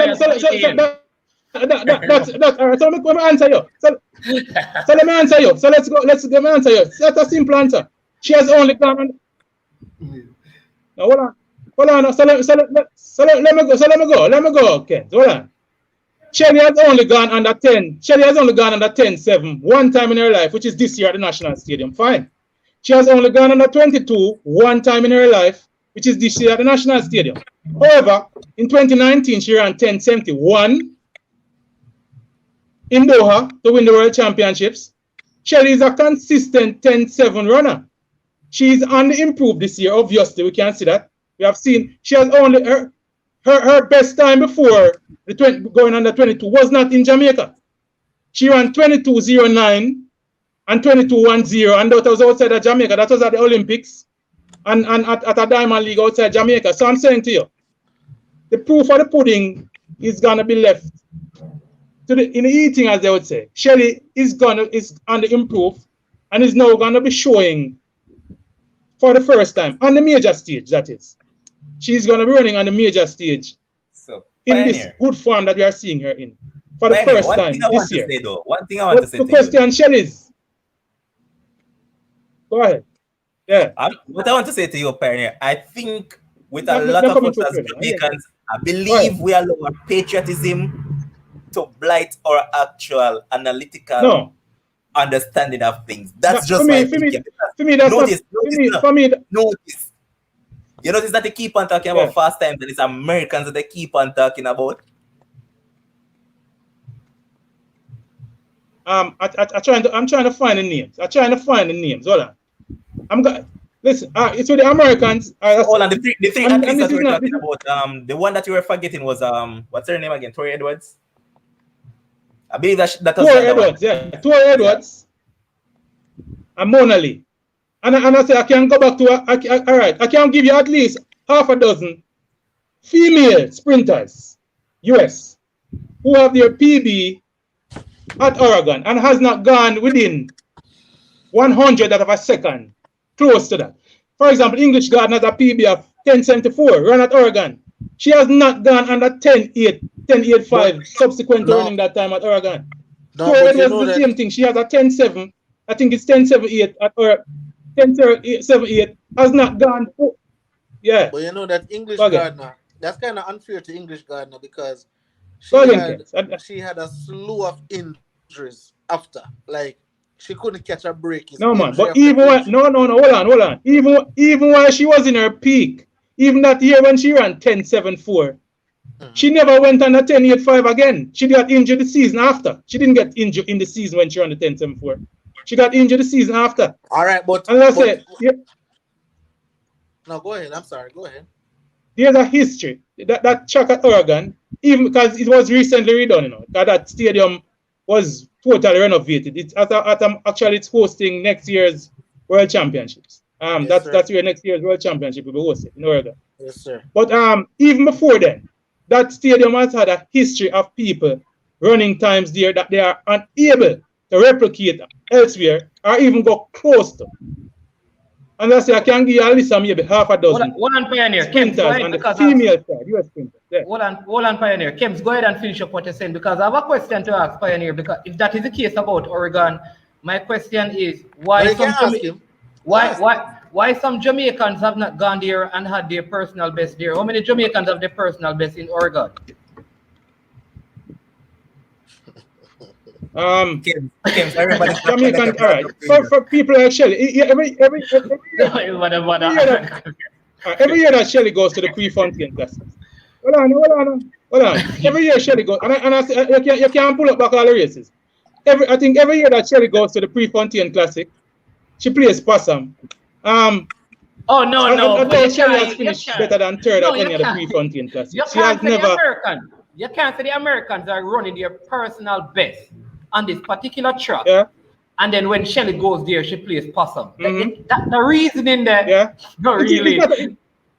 all right. So let me answer you. So let me answer you. So let's let me answer you. That's a simple answer. She has only gone on. Now, hold on. So let me go. Okay, hold on. Shelly has only gone under 10. Shelly has only gone under 10-7 one time in her life, which is this year at the National Stadium. Fine. She has only gone under 22 one time in her life, which is this year at the National Stadium. However, in 2019, she ran 10.71 in Doha to win the World Championships. Shelly is a consistent 10.7 runner. She is on the improve this year, obviously. We can see that. We have seen she has only her best time before the going under 22 was not in Jamaica. She ran 22.09 and 22.10, and that was outside of Jamaica. That was at the Olympics and at a Diamond League outside Jamaica. So I'm saying to you, the proof of the pudding is gonna be left in the eating, as they would say. Shelly is on the improve and is now gonna be showing for the first time on the major stage. That is, she's gonna be running on the major stage in this good form that we are seeing her in for the first time this year. One thing I want to say. The question, Shelly's. Go ahead. Yeah. What I want to say to you, Pioneer, I think with a lot of us as Jamaicans, I believe we allow patriotism to blight our actual analytical understanding of things. That's just my thinking. For me, that's notice. Notice. You notice that they keep on talking about fast times, and it's Americans that they keep on talking about. I'm trying to find the names. Hold on. Listen. It's with the Americans. Hold on. The three athletes that we're talking about. The one that you were forgetting was what's her name again? Tori Edwards. I believe that was Tori Edwards. Yeah, Tori Edwards. And Mona Lee. And I say I can go back to all right. I can give you at least half a dozen female sprinters, US, who have their PB at Oregon and has not gone within 100th of a second, close to that. For example, English Garden has a PB of 10.74, run at Oregon. She has not gone under 10.85 subsequent to running that time at Oregon. So it was the same thing. She has a 10.7, I think it's 10.78 at Oregon. 10.78 has not gone. Yeah. But you know that English Gardener, that's kind of unfair to English Gardener because she had a slew of injuries after. Like, she couldn't catch a break. No, man. But even hold on. Even while she was in her peak, even that year when she ran 10.74, she never went on a 10.85 again. She got injured the season after. She didn't get injured in the season when she ran the 10.74. She got injured the season after. All right, but... And I said... Yeah. No, go ahead. I'm sorry. Go ahead. There's a history. That track at Oregon, even because it was recently redone, you know, that stadium was totally renovated. Actually, it's hosting next year's World Championships. That's where next year's World Championship will be hosted in Oregon. Yes, sir. But even before then, that stadium has had a history of people running times there that they are unable to replicate elsewhere or even go close to. And I say I can give you a list of maybe half a dozen. Hold on, Pioneer. Sprinters on the female side, US sprinters. Yeah. Hold on, Pioneer. Kems, go ahead and finish up what you're saying because I have a question to ask Pioneer. Because if that is the case about Oregon, my question is why some Jamaicans have not gone there and had their personal best there? How many Jamaicans have their personal best in Oregon? Jamaican, all right. For people like Shelly, every Every year that Shelly goes to the Prefontaine Classic. Hold on. Every year Shelly goes, and I say, you can't pull up back all the races. I think every year that Shelly goes to the Prefontaine Classic, she plays possum. Oh no, I but thought Shelly has finished better than third at any of the Prefontaine Classic. You She has can't say the never. Americans. You can't say the Americans are running their personal best on this particular track. Yeah. And then when Shelly goes there, she plays possum. Mm-hmm. The reasoning there, Yeah. not really.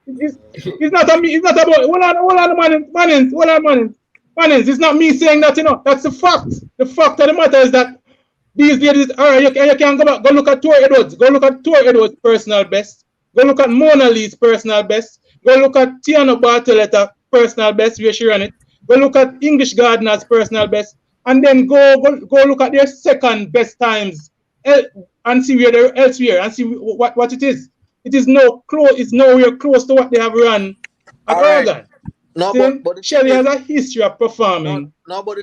It's not about. Hold on, Mannings. It's not me saying that, you know. That's the fact. The fact of the matter is that these ladies, all right, you can go back, go look at Tor Edwards. Go look at Tor Edwards' personal best. Go look at Mona Lee's personal best. Go look at Tiana Bartoletta personal best, where she ran it. Go look at English Gardner's personal best. And then go look at their second best times and see where they're elsewhere and see what it is. It is it's nowhere close to what they have run at Oregon. No, but Shelly has a history of performing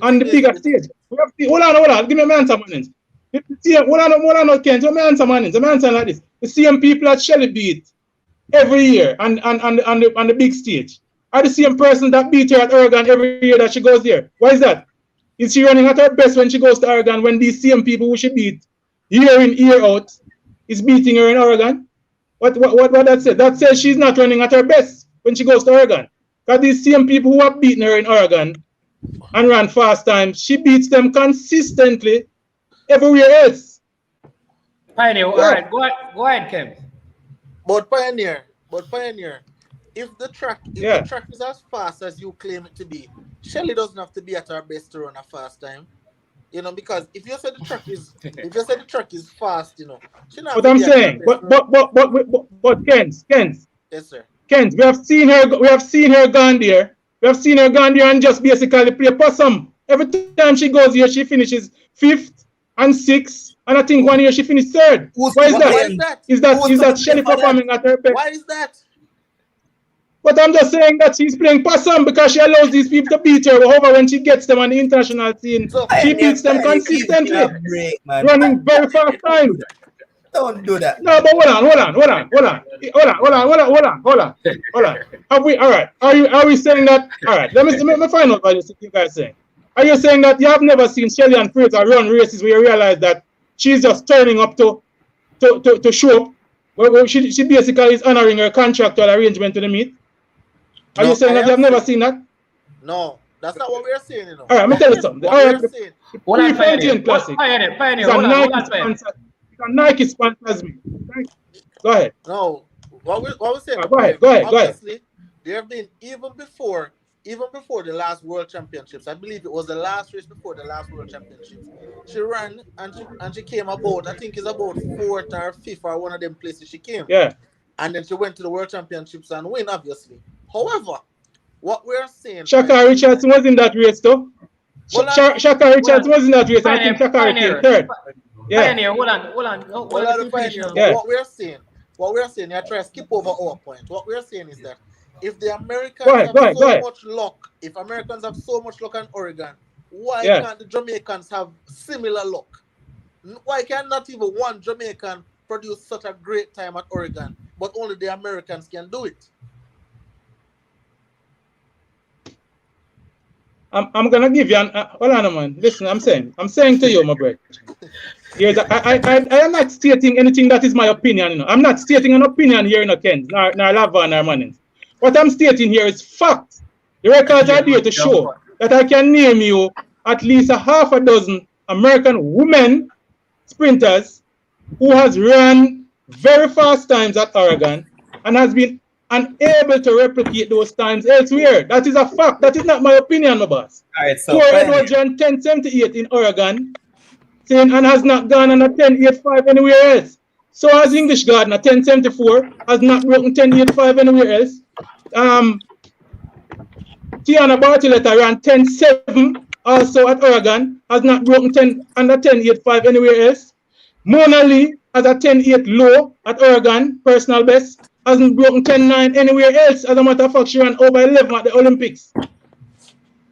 on the bigger stage. Hold on. Give me an answer, Mannings. Hold on, Kent. Let me answer, Mannings. Let me answer like this. The same people that Shelly beat every year on the big stage are the same person that beat her at Oregon every year that she goes there. Why is that? Is she running at her best when she goes to Oregon when these same people who she beat year in, year out is beating her in Oregon? What that said? That says she's not running at her best when she goes to Oregon. Because these same people who have beaten her in Oregon and ran fast times, she beats them consistently everywhere else. Pioneer, all right, go ahead, Kim. But Pioneer, if the track is as fast as you claim it to be, Shelly doesn't have to be at her best to run a fast time. You know, because if you say the track is fast, you know, she not. What I'm saying, but Kens. Yes, sir. Kent, we have seen her gone there. We have seen her gone there and just basically play possum. Every time she goes here, she finishes 5th and 6th, and I think one year she finished 3rd. Why is that? Is that Shelly performing at her best? Why is that? But I'm just saying that she's playing possum because she allows these people to beat her. However, when she gets them on the international scene, she beats them consistently, running very fast times. Don't do that. No, but hold on. Have we? All right. Are we saying that? All right. Let me find out what you guys saying. Are you saying that you have never seen Shelly and Fraser run races where you realize that she's just turning up to show up? Well, she basically is honoring her contractual arrangement to the meet. Are you saying that you have never seen that? No, that's not what we're saying. You know. All right. Let me tell you something. All right. The Prefontaine Classic. It's a Nike sponsors me. Go ahead. No, what we're saying. Go ahead. Obviously, there have been even before the last World Championships. I believe it was the last race before the last World Championships. She ran and she came about. I think it's about 4th or 5th or one of them places she came. Yeah. And then she went to the World Championships and win, obviously. However, what we're saying. Shaka Richardson was in that race, though. Shaka Richardson was in that race. I think Shaka came 3rd. Yeah. Pioneer, hold on. Yeah. What we're saying, you try to skip over our point. What we're saying is that if the Americans have so much luck, if Americans have so much luck on Oregon, why can't the Jamaicans have similar luck? Why can not even one Jamaican produce such a great time at Oregon, but only the Americans can do it? I'm gonna give you an hold on, man. Listen, I'm saying to you, my brother. Yes, I am not stating anything that is my opinion. You know, I'm not stating an opinion here in Kent, nor Lava, nor Mannings. What I'm stating here is fact. The records are there to show that I can name you at least a half a dozen American women sprinters who has run very fast times at Oregon and has been unable to replicate those times elsewhere. That is a fact. That is not my opinion, my boss. All right, so Edwards ran 10:78 in Oregon, and has not gone on a 10:85 anywhere else. So has English Gardner 10:74, has not broken 10:85 anywhere else. Tiana Bartoletta ran 10:7 also at Oregon, has not broken under 10:85 anywhere else. Mona Lee has a 10:8 low at Oregon, personal best. Hasn't broken 10:9 anywhere else. As a matter of fact, she ran over 11 at the Olympics.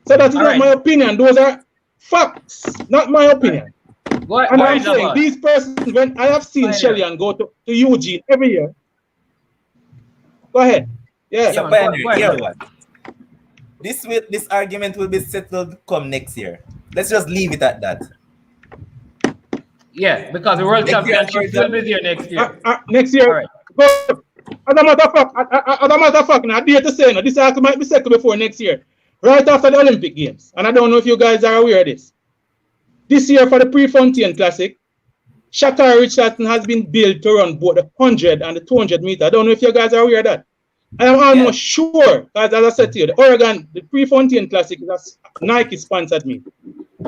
So that is not my opinion. Those are facts, not my opinion. And I'm saying these persons, when I have seen Shelly and go to Eugene every year. Go ahead. Yeah. So man, Pioneer, go ahead, hear go what? This argument will be settled come next year. Let's just leave it at that. Yeah, because the World Next year, for Championship will example. be there next year. Next All year, right. good. As a matter of fact, now I dare to say, now, this article might be settled before next year, right after the Olympic Games. And I don't know if you guys are aware of this. This year for the Prefontaine Classic, Sha'Carri Richardson has been billed to run both the 100 and the 200 meter. I don't know if you guys are aware of that. I am almost sure, as I said to you, the Prefontaine Classic is a Nike sponsored meet.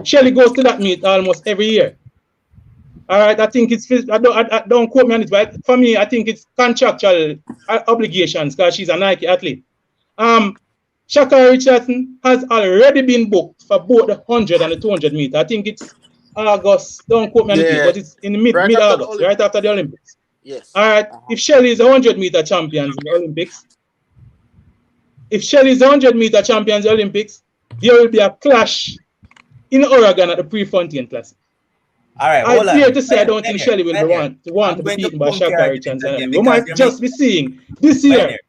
Shelly goes to that meet almost every year. All right, I think it's, I don't quote me on it, but for me, I think it's contractual obligations because she's a Nike athlete. Sha'Carri Richardson has already been booked for both the 100 and the 200 meter. I think it's August, don't quote me on it, but it's in mid-August, right after the Olympics. Yes. All right, if Shelly is a 100 meter champion in the Olympics, there will be a clash in Oregon at the Prefontaine Classic. All right, I dare to say I don't think Pioneer, Shelly will want to be beaten by Sha'Carri Richardson. We might just be seeing this year.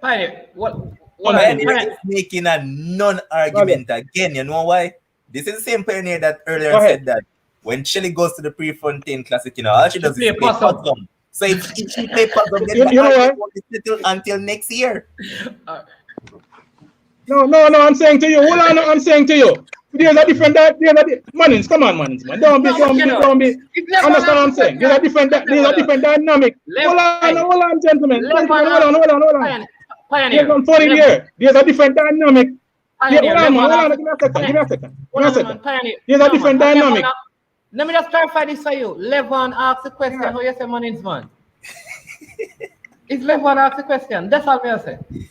Pioneer, what Pioneer is making a non-argument again. You know why? This is the same Pioneer that earlier said that when Shelly goes to the Prefontaine Classic, all she does is play possum. So if she play possum, then the argument won't be settled until next year. No, I'm saying to you. Hold on, I'm saying to you. There's a different Mannings, come on, Mannings, man. Don't be. Understand what I'm saying? There's a different dynamic. Hold on, gentlemen. Hold on. Pioneer. There's a different dynamic. Hold on. Give me a second. There's a different dynamic. Let me just clarify this for you. Levon asked the question, how you say Mannings, man? It's Levon asked the question. That's all I'm saying.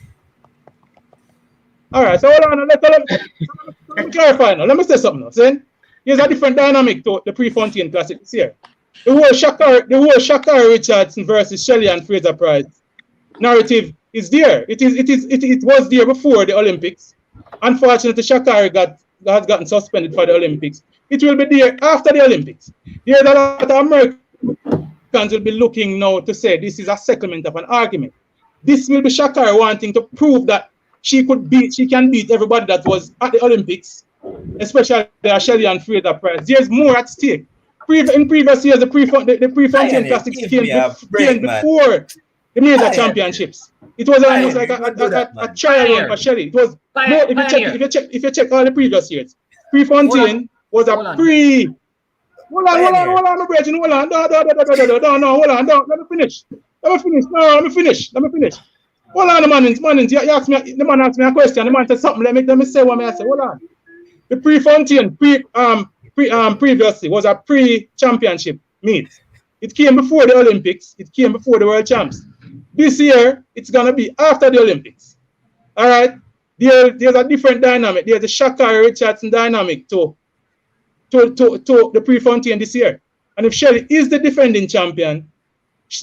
All right, so hold on. Let me clarify now. Let me say something now. See? There's a different dynamic to the Prefontaine Classic this year. The whole Sha'Carri Richardson versus Shelly and Fraser Price narrative is there. It was there before the Olympics. Unfortunately, Sha'Carri has gotten suspended for the Olympics. It will be there after the Olympics. There's a lot of Americans will be looking now to say this is a settlement of an argument. This will be Sha'Carri wanting to prove that she can beat everybody that was at the Olympics, especially Shelly and Fraser Price. There's more at stake. In previous years, the Prefontaine Classics came before the major championships. It was almost like a trial run for Shelly. It was if you check all the previous years, Prefontaine was a pre. Hold on, my brethren, hold on. No, hold on, let me finish. Let me finish. Hold on, Mannings. You asked me. The man asked me a question. The man said something. Let me say what I say. Hold on. The Prefontaine previously was a pre-championship meet. It came before the Olympics. It came before the World Champs. This year, it's gonna be after the Olympics. All right. There's a different dynamic. There's a Sha'Carri Richardson dynamic to the Prefontaine this year. And if Shelly is the defending champion,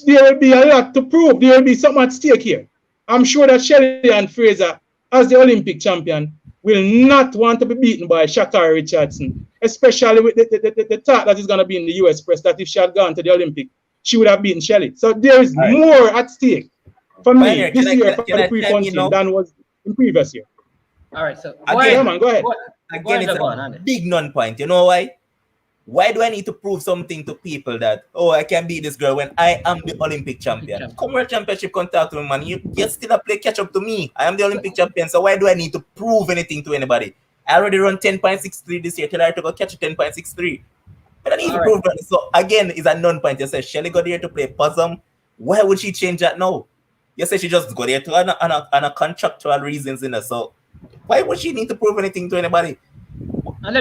there will be a lot to prove. There will be something at stake here. I'm sure that Shelly and Fraser, as the Olympic champion, will not want to be beaten by Sha'Carri Richardson, especially with the talk that is going to be in the US press that if she had gone to the Olympic, she would have beaten Shelly. So there is more at stake for me this year for the Prefontaine than was in previous year. All right, so go ahead. Again, it's a big non-point. You know why? Why do I need to prove something to people that, I can beat this girl when I am the Olympic champion? Come World Championship, contact me, man. You still play catch up to me. I am the Olympic champion, so why do I need to prove anything to anybody? I already run 10.63 this year. Tell her to go catch 10.63. I don't need to prove that. So again, it's a non-point. You say Shelly got here to play possum. Why would she change that now? You say she just got there to on a contractual reasons in her. So why would she need to prove anything to anybody? And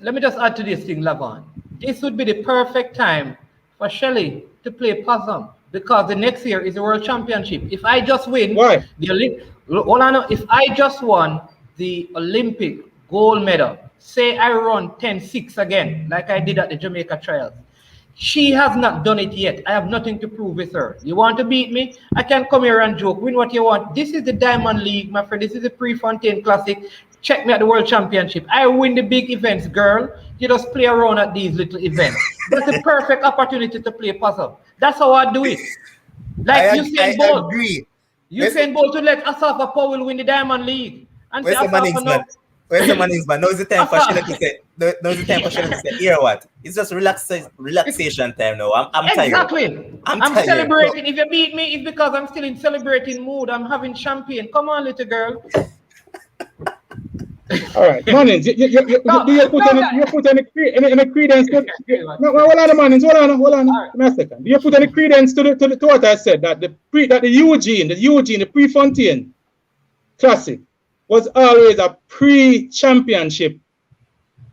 let me just add to this thing, Levon. This would be the perfect time for Shelly to play possum because the next year is the World Championship. If I just win if I just won the Olympic gold medal, say I run 10.6 again, like I did at the Jamaica trials. She has not done it yet. I have nothing to prove with her. You want to beat me? I can come here and joke. Win what you want. This is the Diamond League, my friend. This is the Prefontaine Classic. Check me at the World Championship. I win the big events, girl. You just play around at these little events. That's a perfect opportunity to play puzzle. That's how I do it. Like you say, I agree. Usain Bolt would let Asafa Powell win the Diamond League. And Where's the Mannings, man? Where's the Mannings, man? Now's the time for Sheila to say. Now's the time for Sheila to say. Hear what? It's just relaxation time now. I'm tired. Exactly. I'm tired. celebrating. If you beat me, it's because I'm still in celebrating mood. I'm having champagne. Come on, little girl. All right, Mannings, do you put any credence to no, hold on, Mannings, hold on. Give me a second. Do you put any credence to what I said that the Eugene, the Prefontaine Classic was always a pre-championship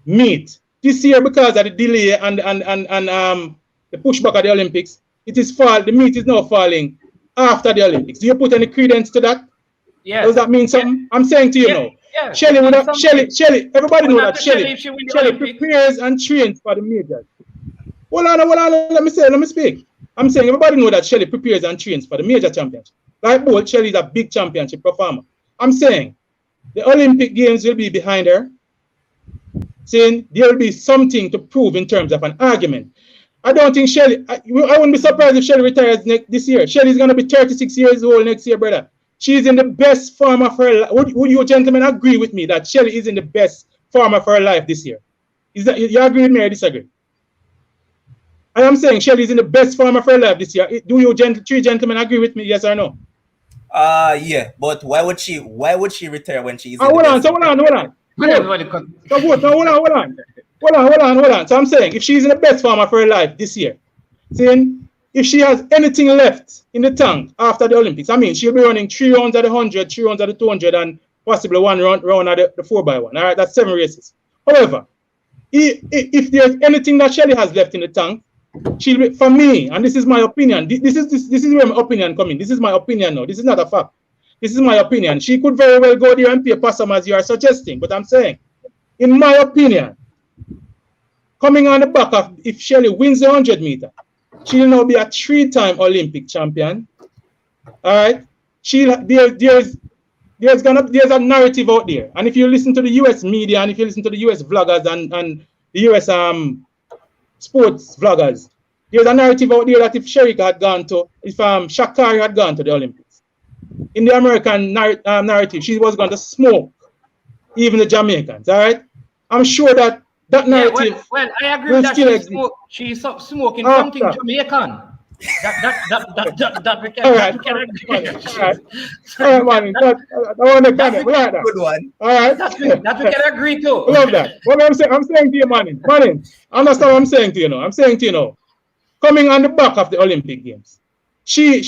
meet. This year, because of the delay and the pushback of the Olympics, the meet is now falling after the Olympics. Do you put any credence to that? Yeah. Does that mean something? I'm saying to you now. Yeah. Shelly, everybody knows that Shelly prepares and trains for the majors. Hold on, let me speak. I'm saying everybody knows that Shelly prepares and trains for the major championship. Like Bolt, Shelly is a big championship performer. I'm saying the Olympic Games will be behind her, saying there will be something to prove in terms of an argument. I don't think Shelly, I wouldn't be surprised if Shelly retires this year. Shelly is going to be 36 years old next year, brother. She is in the best form of her life. Would you gentlemen agree with me that Shelly is in the best form of her life this year? Is that you agree with me or disagree? I am saying Shelly is in the best form of her life this year. Do you three gentlemen agree with me? Yes or no? Yeah, but why would she retire when she is? Hold on. So I'm saying if she's in the best form of her life this year, saying if she has anything left in the tank after the Olympics, I mean, she'll be running 3 rounds at the 100, 3 rounds at the 200, and possibly 1 round at the 4x1. All right, that's 7 races. However, if there's anything that Shelly has left in the tank, she'll be, for me, and this is my opinion. This is where my opinion comes in. This is my opinion now. This is not a fact. This is my opinion. She could very well go there and pay possum as you are suggesting, but I'm saying, in my opinion, coming on the back of if Shelly wins the 100 meter, she'll now be a 3-time Olympic champion. All right. There's a narrative out there. And if you listen to the US media and if you listen to the US vloggers and the US sports vloggers, there's a narrative out there that if Sha'Carri had gone to the Olympics, in the American narrative, she was going to smoke even the Jamaicans. All right. I'm sure that narrative. Well, I agree that she's smoking something Jamaican. That we can. All right, man. That's a good one. All right, that we can agree to. I love that. What I'm saying to you, man. Understand what I'm saying to you now. I'm saying to you now, coming on the back of the Olympic Games, she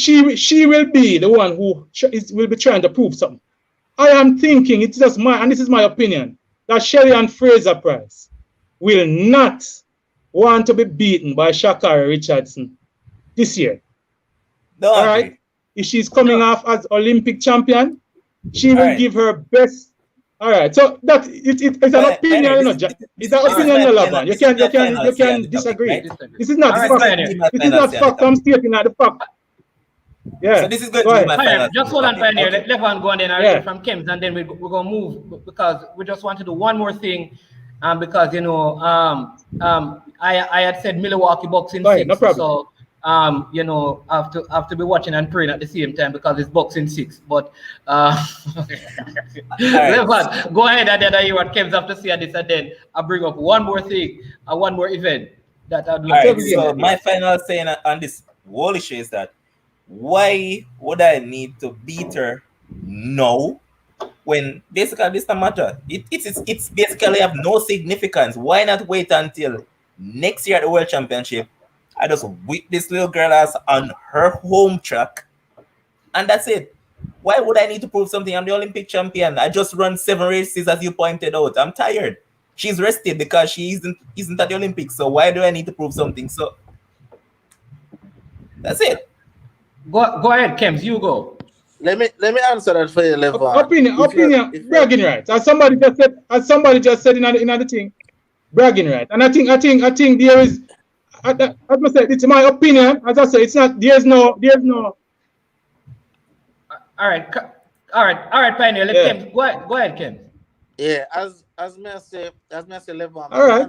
will be the one who will be trying to prove something. I am thinking it's just and this is my opinion, that Shelly and Fraser Price will not want to be beaten by Sha'Carri Richardson this year. No, all right. If she's coming off as Olympic champion, she will give her best. All right. So that it's an opinion, you know. It's an opinion, you love. You can disagree. This is not fact. This is not fact. I'm stating that the fact. Yeah. So this is going to be my final. Just hold on, Pioneer. Let Levan go and then I'll read from Kems, and then we're gonna move because we just want to do one more thing. Because you know, I had said Milwaukee boxing 6, no problem. So you know, I have to be watching and praying at the same time because it's boxing 6. But Levan, go ahead and then I hear what Kems have to say at this, and then I'll bring up one more thing, one more event that I'd like to. So my final saying on this whole issue is that why would I need to beat her now? When basically this doesn't matter. It's basically have no significance. Why not wait until next year at the World Championship? I just whip this little girl ass on her home track, and that's it. Why would I need to prove something? I'm the Olympic champion. I just run 7 races, as you pointed out. I'm tired. She's rested because she isn't at the Olympics. So why do I need to prove something? So that's it. Go ahead, Kems. You go. Let me answer that for you, Levan. Opinion, bragging rights. As somebody just said in another thing, bragging rights. And I think there is, as I said, it's my opinion. As I said, it's not. There's no. All right, Pioneer. Let Kems go ahead, Kems. Yeah, as me say, Levan. All right.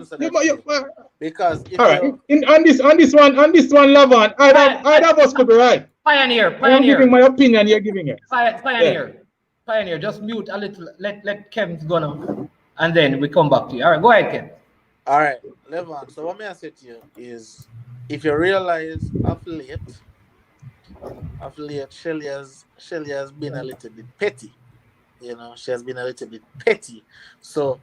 Because all right. On this one, Levan, either of us could be right. Pioneer. I am giving my opinion. You're giving it. Pioneer. Just mute a little. Let Kevin's go now, and then we come back to you. All right, go ahead, Kevin. All right, Levon. So what may I say to you is, if you realize of late, Shelly has been a little bit petty. You know, she has been a little bit petty. So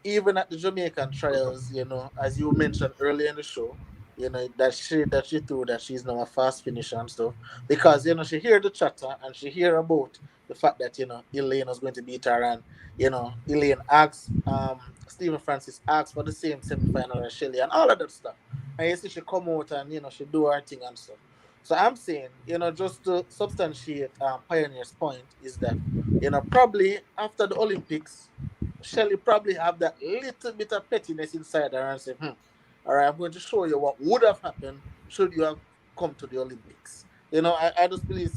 even at the Jamaican trials, you know, as you mentioned earlier in the show, you know, that she threw that she's now a fast finisher and stuff. Because, you know, she hear the chatter and she hear about the fact that, you know, Elaine was going to beat her, and, you know, Elaine asked Stephen Francis asked for the same semi-final as Shelly and all of that stuff. And you see she come out and, you know, she do her thing and stuff. So I'm saying, you know, just to substantiate Pioneer's point is that, you know, probably after the Olympics, Shelly probably have that little bit of pettiness inside her and say, all right, I'm going to show you what would have happened should you have come to the Olympics. You know, I just believe,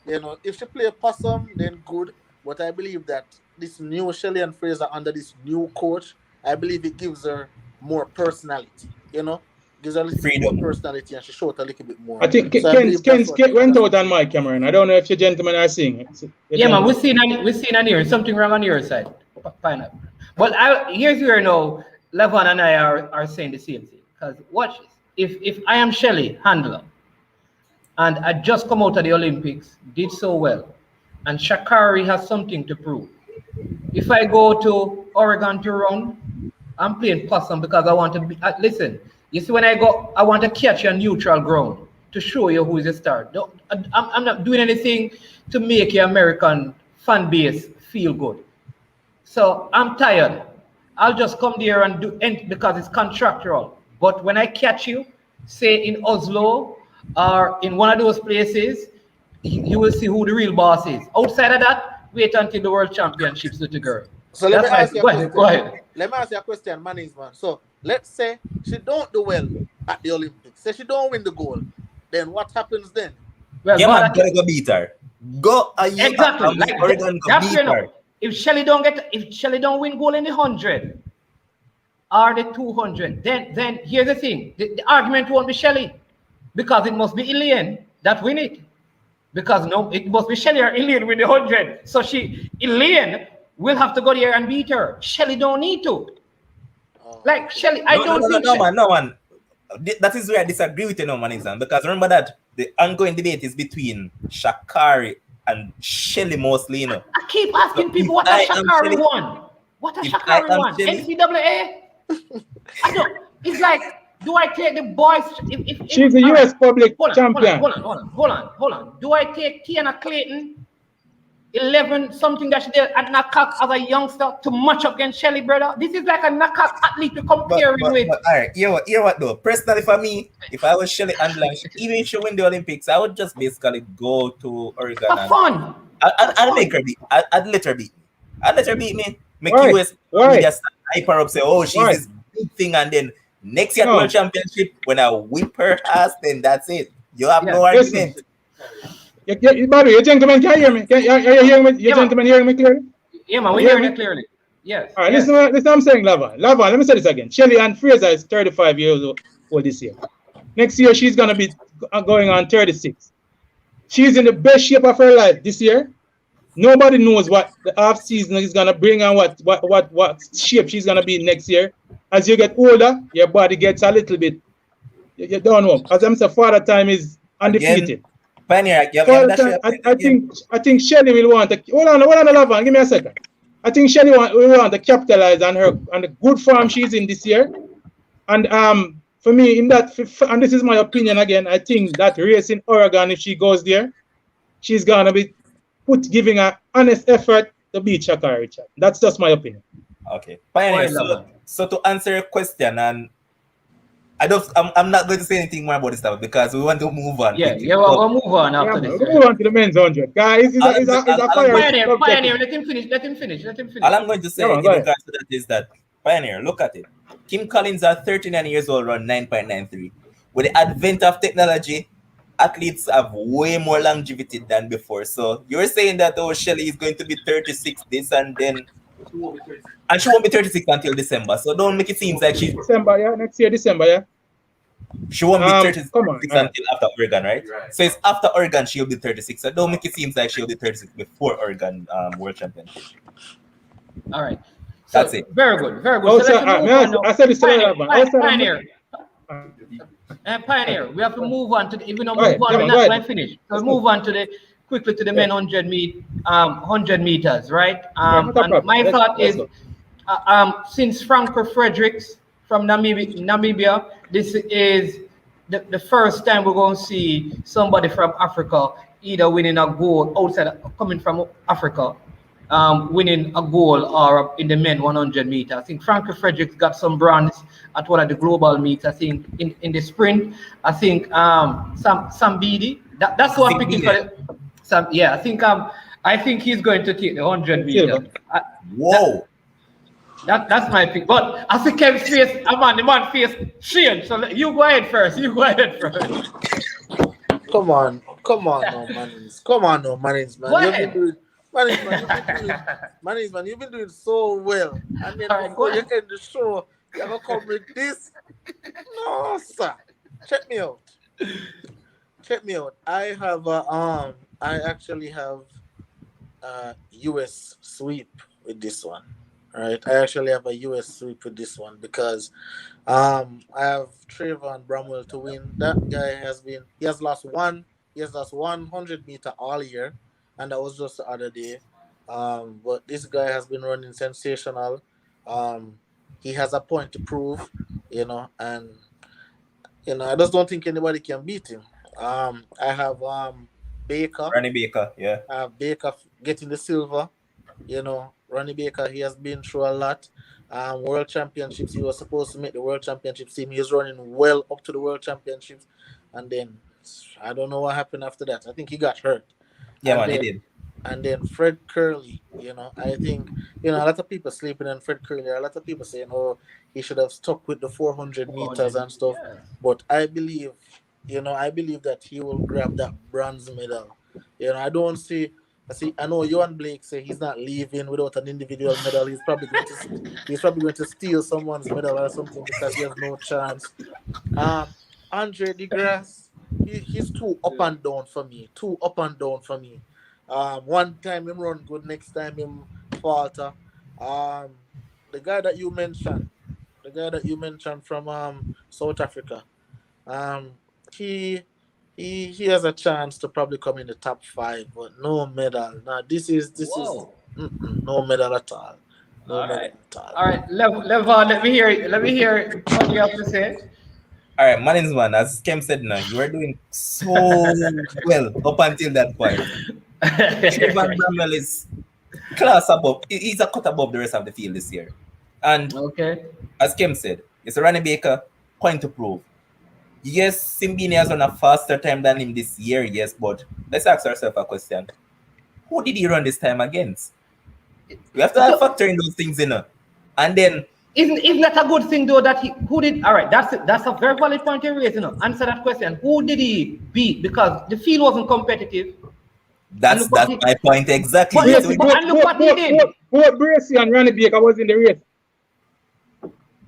you know, if she play possum, then good. But I believe that this new Shelly and Fraser under this new coach, I believe it gives her more personality, you know? Gives her a little bit more personality, and she showed a little bit more. I think So Ken went out on my camera, and I don't know if you gentlemen are seeing it. Yeah, man, we're seeing on here. Something wrong on your side. Pineapple. But here's where now Levon and I are saying the same thing. Because watch this. If I am Shelly Handler, and I just come out of the Olympics, did so well, and Sha'Carri has something to prove. If I go to Oregon to run, I'm playing possum because I want to be. Listen, you see, when I go, I want to catch you on neutral ground to show you who is the star. I'm not doing anything to make your American fan base feel good. So I'm tired. I'll just come there and do it because it's contractual. But when I catch you, say in Oslo or in one of those places, you will see who the real boss is. Outside of that, wait until the World Championships with the girl. So let me ask you a question. Go ahead. Let me ask you a question, Mannings, man. So let's say she don't do well at the Olympics. Say she don't win the gold. Then what happens then? Well, yeah, man, gotta go beat her. Go exactly. Like Oregon go beat her. If Shelly don't win gold in the 100 or the 200, then here's the thing. The argument won't be Shelly, because it must be Elaine that win it. Because no, it must be Shelly or Elaine win the 100. So Elaine will have to go there and beat her. Shelly don't need to. Like Shelly, no man. That is where I disagree with you, no man, because remember that the ongoing debate is between Sha'Carri and Shelly mostly, you know. I keep asking people what a Sha'Carri won. What a Sha'Carri won? NCAA? I don't. It's like, do I take the boys? She's a U.S. public champion. Hold on. Do I take Tiana Clayton, 11 something that she did at knockout as a youngster to match up against Shelly, brother? This is like a knockout athlete to compare with. But all right, hear what though? Personally, for me, if I was Shelly Handler, even if she win the Olympics, I would just basically go to Oregon. For fun. I'd make her beat. I'd let her beat me. I'd let her beat me. Make US just hype her up, say, oh, she's this big thing, and then next year World Championship, when I whip her ass, then that's it. You have no argument. Bobby, your gentleman can hear me. Are you hearing me? Your gentleman hearing me clearly? Yeah, man, we're hearing it clearly. Yes. All right, listen what I'm saying, Levon, let me say this again. Shelly Ann Fraser is 35 years old this year. Next year, she's going to be going on 36. She's in the best shape of her life this year. Nobody knows what the off season is going to bring and what shape she's going to be next year. As you get older, your body gets a little bit, you don't know. As I'm saying, father time is undefeated. Again, Pioneer, I think Shelly will want to hold on, Levon, give me a second. I think Shelly will want to capitalize on the good form she's in this year. And for me, in that, and this is my opinion again, I think that race in Oregon, if she goes there, she's gonna be giving an honest effort to beat Sha'Carri. That's just my opinion. Okay, Pioneer. So to answer your question, and I'm not going to say anything more about this stuff because we want to move on. We'll move on after this. We'll move on to the men's 100. Guys, it's a Pioneer, let him finish. All I'm going to say in regards to that is that, Pioneer, look at it. Kim Collins at 39 years old, run 9.93. With the advent of technology, athletes have way more longevity than before. So you're saying that Shelly is going to be 36 this and then, and she won't be 36 until December. So don't make it seem like she's December, next year, December, She won't be 36 Come on. until after Oregon, right? So it's after Oregon she'll be 36. So don't make it seem like she'll be 36 before Oregon World Championship. All right. So That's it. very good, very good. So let's move on now. I said this to Pioneer, the Pioneer, Pioneer. We have to move on to the, if we don't move on, we're not going to finish. So move on to the quickly to the men 100 meters, right? And my thought is, since Franco Fredericks from Namibia, this is the first time we're going to see somebody from Africa either winning a gold outside coming from Africa, winning a goal or in the men 100 meters. I think Franco Fredericks got some bronze at one of the global meets. I think in the sprint. I think Sam Beatty. That's what I'm picking for. I think he's going to take the 100 meters. Whoa. That's my pick. But as the Kev's face, the man face change. So you go ahead first. Come on, no Mannings. Come on, no Mannings, man. You've been doing so well. And then before you end the show, you're gonna come with this. No, sir. Check me out. I actually have a US sweep with this one. Right. I actually have a US sweep with this one because I have Trayvon Bramwell to win. That guy he has lost 100 meter all year, and that was just the other day. But this guy has been running sensational. He has a point to prove, and I just don't think anybody can beat him. I have Baker. Ronnie Baker, yeah. I have Baker getting the silver. Ronnie Baker, he has been through a lot. World Championships, he was supposed to make the World Championships team. He was running well up to the World Championships. And then, I don't know what happened after that. I think he got hurt. Yeah, he did. And then Fred Curley, I think, a lot of people sleeping on Fred Curley. A lot of people saying, oh, he should have stuck with the 400 meters and stuff. Yeah. But I believe that he will grab that bronze medal. I know Johan Blake say he's not leaving without an individual medal. He's probably going to steal someone's medal or something because he has no chance. Andre DeGrasse, he's too up and down for me. One time him run good, next time him falter. The guy that you mentioned from South Africa, he has a chance to probably come in the top 5, but no medal. Now this is no medal at all. All right, Levon, let me hear what you have to say. All right, man, as Kem said now, you are doing so well up until that point. Trayvon Bramwell is class above. He's a cut above the rest of the field this year. And as Kem said, it's a Ronnie Baker, point to prove. Yes, Simbine has run a faster time than him this year, yes, but let's ask ourselves a question. Who did he run this time against? We have to factor in those things in. And then isn't that a good thing though that who did all right, that's a very valid point you raised, Answer that question. Who did he beat? Because the field wasn't competitive. That's my point exactly. And look what he did. Both Bracy and Ronnie Baker was in the race.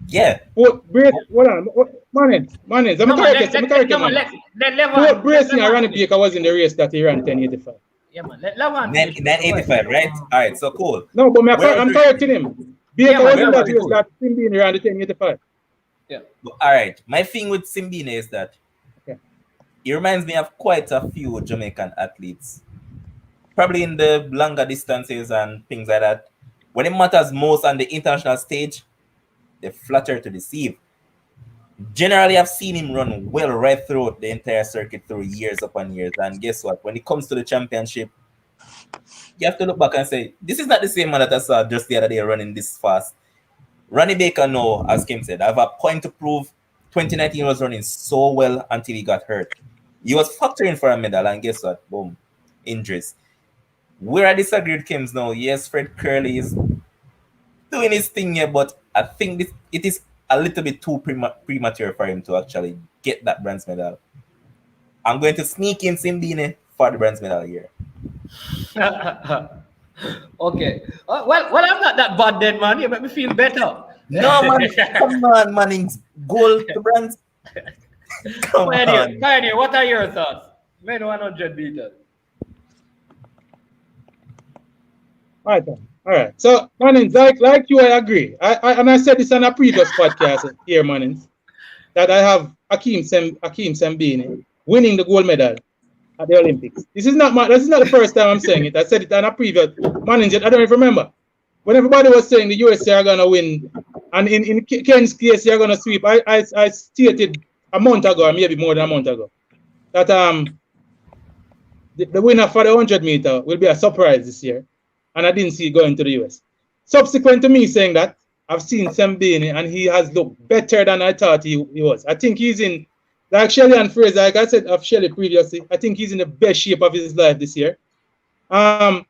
Yeah. Both Bracy, Mannings. I'm correct. Both Bracy and Ronnie Baker was in the race that he ran 1085. Yeah, man. 985, right? All right, so cool. No, but I'm correcting him. Baker was in that race that Simbine ran the 1085. Yeah. All right. My thing with Simbine is that he reminds me of quite a few Jamaican athletes. Probably in the longer distances and things like that. When it matters most on the international stage, they flutter to deceive. Generally, I've seen him run well right throughout the entire circuit through years upon years. And guess what? When it comes to the championship, you have to look back and say, this is not the same man that I saw just the other day running this fast. Ronnie Baker, no, as Kim said, I have a point to prove. 2019 was running so well until he got hurt. He was factoring for a medal, and guess what? Boom, injuries. Where I disagree with Kim's now, yes, Fred Curley is doing his thing here, but I think it is a little bit too premature for him to actually get that bronze medal. I'm going to sneak in Simbine for the bronze medal here. Okay. Well, I'm not that bad then, man. You make me feel better. No, man. Come on, Mannings. Gold to bronze. Come on. Pioneer, what are your thoughts? Men 100 meters. All right. So, Manins, like you, I agree. I said this on a previous podcast here, Manins, that I have Hakeem Sembini winning the gold medal at the Olympics. This is not the first time I'm saying it. I said it on a previous Manins. I don't even remember when everybody was saying the USA are gonna win, and in Ken's case they're gonna sweep. I stated a month ago, or maybe more than a month ago, that the winner for the 100 meter will be a surprise this year. And I didn't see it going to the US. Subsequent to me saying that, I've seen Sembini and he has looked better than I thought he was. I think he's in, like Shelly and Frenzzy, like I said of Shelly previously, I think he's in the best shape of his life this year. I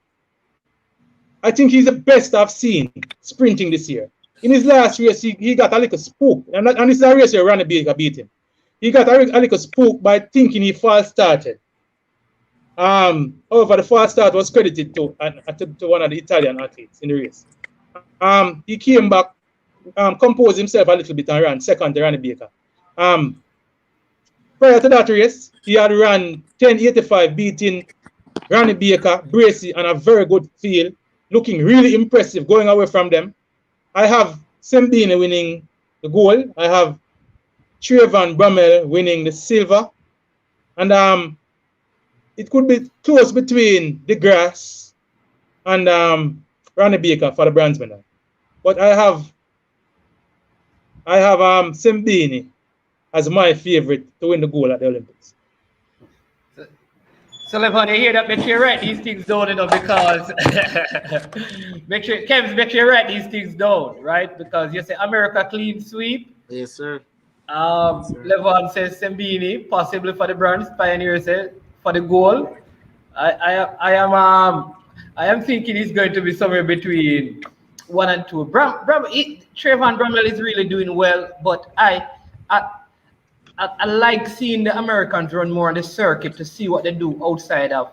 think he's the best I've seen sprinting this year. In his last race, he got a little spook. And this is a race where Ronnie Baker beat him. He got a little spook by thinking he false started. However, the false start was credited to one of the Italian athletes in the race. He came back, composed himself a little bit and ran second to Ronnie Baker. Prior to that race, he had run 10:85, beating Ronnie Baker, Bracy, and a very good field, looking really impressive going away from them. I have Sembini winning the gold. I have Trayvon Brummel winning the silver. And it could be close between DeGrasse and Ronnie Baker for the bronze medal. But I have Sembini as my favorite to win the gold at the Olympics. So, Levon, you hear that? Make sure you write these things down, because make sure you write these things down, right? Because you say America clean sweep. Yes, sir. Levon says Sembini, possibly for the bronze. Pioneer says for the gold. I am thinking it's going to be somewhere between 1 and 2. Trayvon Brummel is really doing well, but I like seeing the Americans run more on the circuit to see what they do outside of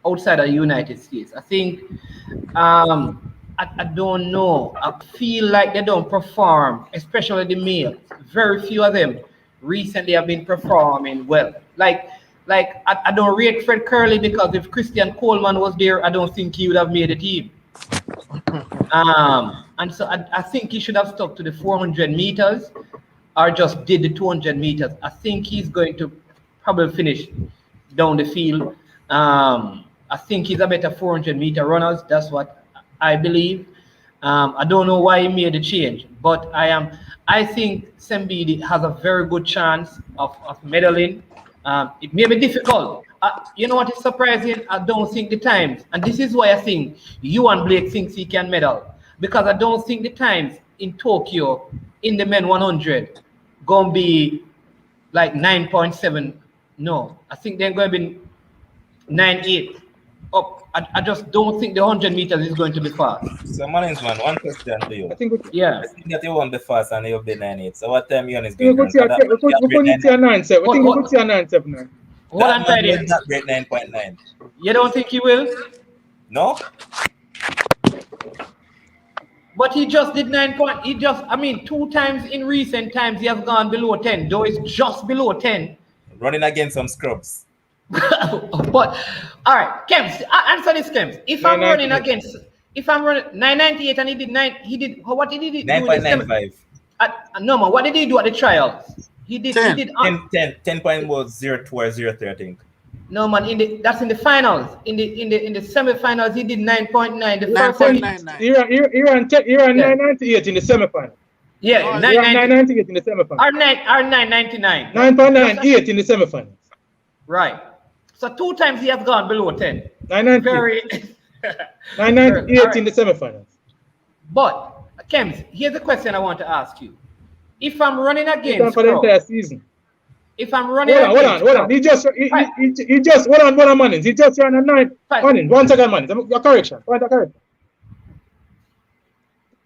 the United States. I think I don't know. I feel like they don't perform, especially the males. Very few of them recently have been performing well. Like I don't rate Fred Curley, because if Christian Coleman was there, I don't think he would have made the team. And so I think he should have stuck to the 400 meters or just did the 200 meters. I think he's going to probably finish down the field. I think he's a better 400 meter runner. That's what I believe. I don't know why he made the change, but I think Sembini has a very good chance of medaling. It may be difficult. You know what is surprising? I don't think the times, and this is why I think Ewan Blake thinks he can medal, because I don't think the times in Tokyo in the men 100 gonna be like 9.7. No, I think they're going to be 9.8 up. I just don't think the 100 meters is going to be fast. So, Manins, man, one question to you. I think Yeah. I think that you won't be fast and you'll be 9.8. So, what time you on is we going could see a 9.7. I think we could see a 9.7 now. Hold on, That Tidy. man not break 9.9. You don't think he will? No? But he just did 9 point. I mean, 2 times in recent times he has gone below 10. Though it's just below 10. Running against some scrubs. But all right, Kems, answer this, Kems. If I'm running 998 and he did what did he do? 9.95. No man, what did he do at the trials? He did 10.02 or 0.3, I think. No man, that's in the finals. In the semi-finals, he did 9.9. The first 9.99. He ran 998 in the semifinal. Yeah, 998 in the semifinal. Or 999. 9.98 in the semifinals. Right. So 2 times he has gone below 10. 998 Very 998 in the semifinals. But Kems, here's a question I want to ask you. If I'm running against For the entire season. if I'm running Hold on. He just hold on, Manins. He just ran a 9. Manins, 1 second, Manins. A correction.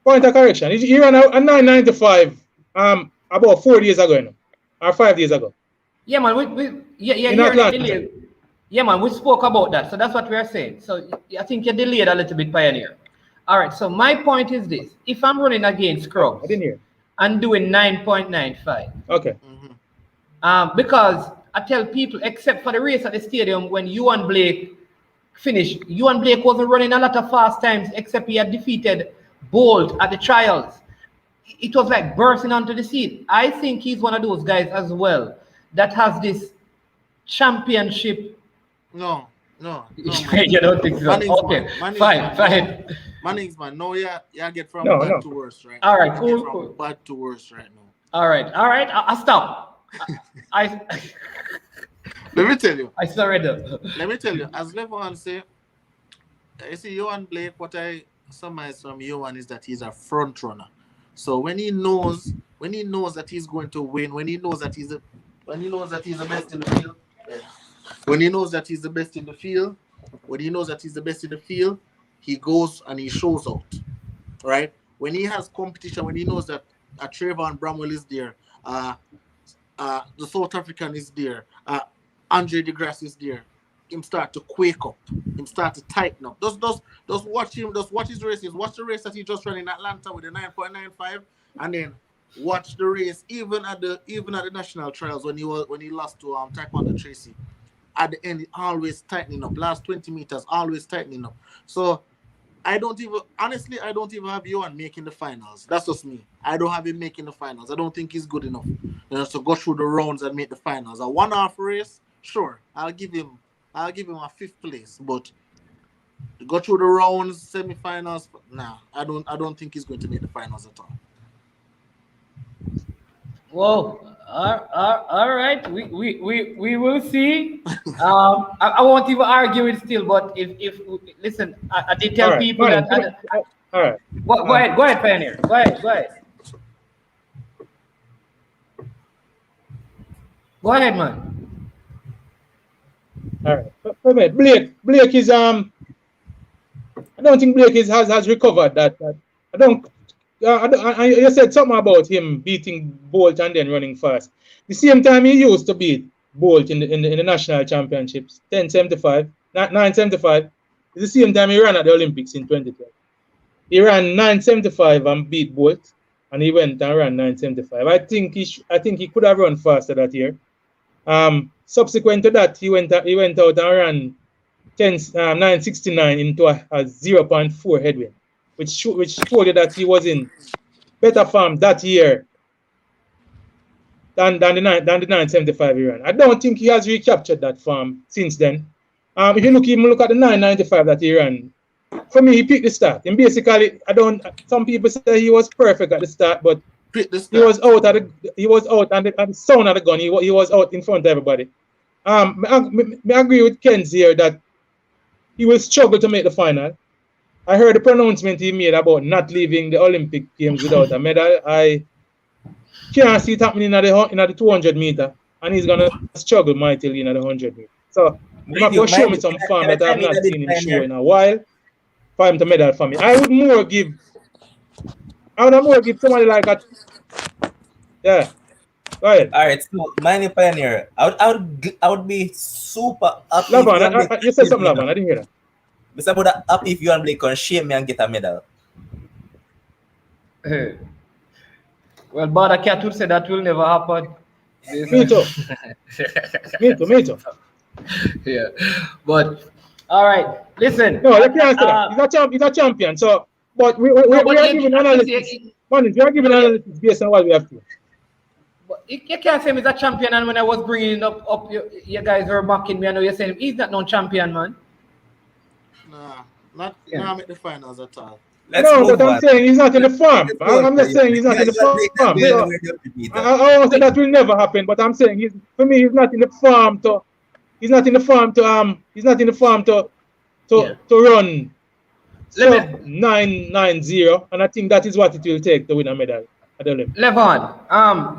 Point of correction. He ran a 9.95 about 4 years ago, or 5 years ago. Yeah, man. Yeah, man. We spoke about that, so that's what we are saying. So I think you're delayed a little bit, Pioneer. All right. So my point is this: if I'm running against Scrubs, I didn't hear. and doing 9.95, Okay. Because I tell people, except for the race at the stadium when Ewan Blake finished, Ewan Blake wasn't running a lot of fast times, except he had defeated Bolt at the trials. It was like bursting onto the scene. I think he's one of those guys as well that has this championship. No. You don't think so? Okay, fine. Mannings, man. No, yeah, get from No, bad no. to worse, right? All right, You cool, get from cool. bad to worse right now. All right. I'll stop. I Let me tell you. I surrender. Let me tell you. As Levon say, you see, Ewan Blake. What I surmise from Ewan is that he's a front runner. So when he knows that he's going to win, when he knows that he's the best in the field, when he knows that he's the best in the field, he goes and he shows out, right? When he has competition, when he knows that Trayvon Bramwell is there, the South African is there, Andre DeGrasse is there, him start to quake up, him start to tighten up. Just watch him, just watch his races, watch the race that he just ran in Atlanta with the 9.95, and then watch the race even at the national trials when he lost to Taekwondo Tracy. At the end, always tightening up. Last 20 meters, always tightening up. So I don't even have Ewan making the finals. That's just me. I don't have him making the finals. I don't think he's good enough to go through the rounds and make the finals. A one-off race, sure, I'll give him a 5th place, but to go through the rounds, semi-finals, nah, I don't think he's going to make the finals at all. Well, all right. We will see. I won't even argue it still, but if listen, I did tell All right, people fine. that. All right. Go ahead, Pioneer. Go ahead. Go ahead, man. All right. Wait, Blake is I don't think Blake has recovered that. I don't. You said something about him beating Bolt and then running fast. The same time he used to beat Bolt in the national championships, 10.75, 9.75. It's the same time he ran at the Olympics in 2012. He ran 9.75 and beat Bolt, and he went and ran 9.75. I think he could have run faster that year. Subsequent to that, he went out and ran 9.69 into a 0.4 headwind, which showed you that he was in better form that year than the 9.75 he ran. I don't think he has recaptured that form since then. If you look at the 9.95 that he ran, for me, he picked the start. And basically, some people say he was perfect at the start, but he was out and the sound of the gun, he was out in front of everybody. I agree with Kenzie here that he will struggle to make the final. I heard the pronouncement he made about not leaving the Olympic Games without a medal. I can't see it happening in the 200 meter, and he's gonna struggle mightily in the 100 meter. So he might show me some form that I've not seen him show in a while for him to medal for me. I would more give somebody like that. Yeah. Go ahead. All right, so my Pioneer, I would be super happy. Lavan, you said something, Lavan. I didn't hear that. Mr. Buddha, happy if Ewan Blake can shame me and get a medal. Well, Bada Cat would say that will never happen. Me too. Me too. Yeah, but all right. Listen. No, you can't say that. He's a champion. So, but we are giving analysis. We are giving analysis based on what we have to. But you can't say he's a champion, and when I was bringing up you guys were mocking me. I know you're saying he's not no champion, man. Not make the finals at all. But I'm saying he's not in the form. I'm not saying he's not in the form. I won't say that will never happen, but I'm saying he's not in the form to run 9.90, and I think that is what it will take to win a medal at the Olympics. Levon,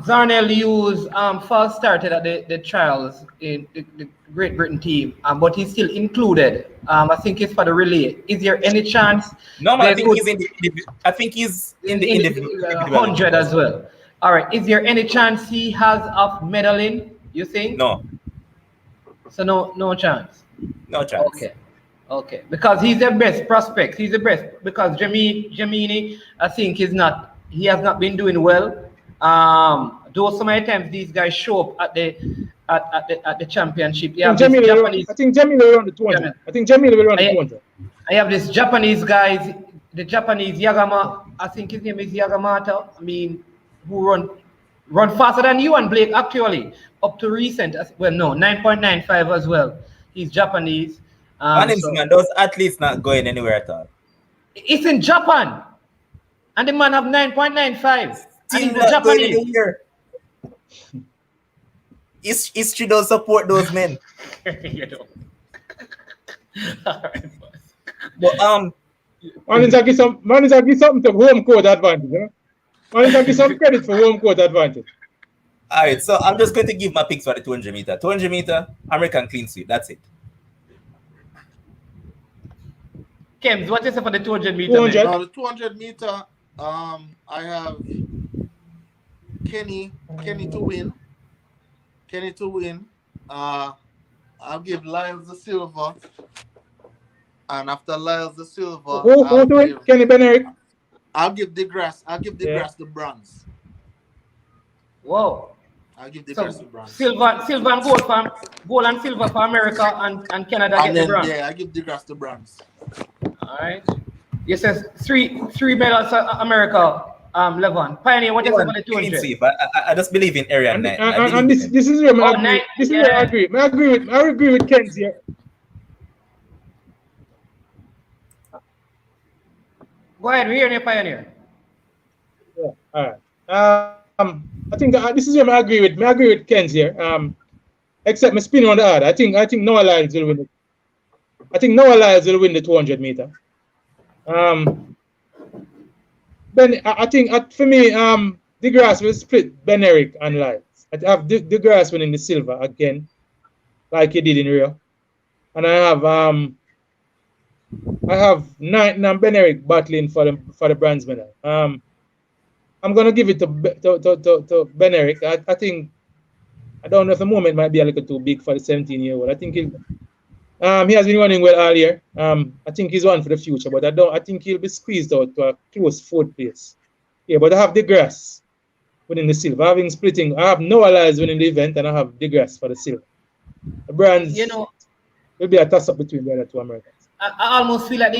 Zarnell used false started at the trials in the Great Britain team, but he's still included. I think it's for the relay. Is there any chance? No, I think he's in the individual 100 as well. All right. Is there any chance he has of medaling? You think? No. So no chance. No chance. Okay. Because he's the best prospect. He's the best because Jamini, I think he has not been doing well. though so many times these guys show up at the championship. You I have think this Jamil Japanese. will run the 200. Jamil. I think Jamil will run the 200. I have this Japanese guys, the Japanese Yagama. I think his name is Yagamata. I mean, who run faster than you and Blake actually. Up to recent, well, no, 9.95 as well. He's Japanese. Man, those athletes not going anywhere at all. It's in Japan, and the man have 9.95. And he's a Not going Japanese. anywhere. History don't support those men. You know. All right, But Man is give something to home court advantage, you know? Man is give some credit for home court advantage. all right, so I'm just going to give my picks for the 200 meter. 200 meter, American clean sweep. That's it. Kems, what is it for the 200 meter? 200. Now the 200 meter, I have Kenny to win. Kenny to win. I'll give Lyles the silver. And after Lyles the silver, Who to win? Kenny Benerick. I'll give DeGrasse. I'll give DeGrasse the bronze. Whoa. I'll give So DeGrasse the bronze. silver and gold and silver for America and Canada And get then the bronze. yeah, I give DeGrasse the bronze. All right. You says three medals for America. Levon. Pioneer, what is it for the Clean 200? sweep. I just believe in area 9. And this is where I agree. This is where I agree. I agree with Ken's here. Go ahead, we're hearing you, Pioneer. Yeah. All right. I think this is where I agree with Ken's here. Except my spin on the other. I think Noah Lyles will win it. I think Noah Lyles will win the 200 meter. Ben, I think for me, DeGrasse will split Benerick and Lyles. I have DeGrasse winning the silver again, like he did in Rio, and I have Knighton and Benerick battling for the bronze medal. I'm gonna give it to Benerick. I think I don't know if the moment might be a little too big for the 17-year-old. I think he has been running well all year. I think he's one for the future, but I think he'll be squeezed out to a close fourth place. Yeah, but I have DeGrasse winning the silver. I have Noah Lyles winning the event, and I have DeGrasse for the silver. The bronze, will be a toss-up between the other two Americans. I almost feel like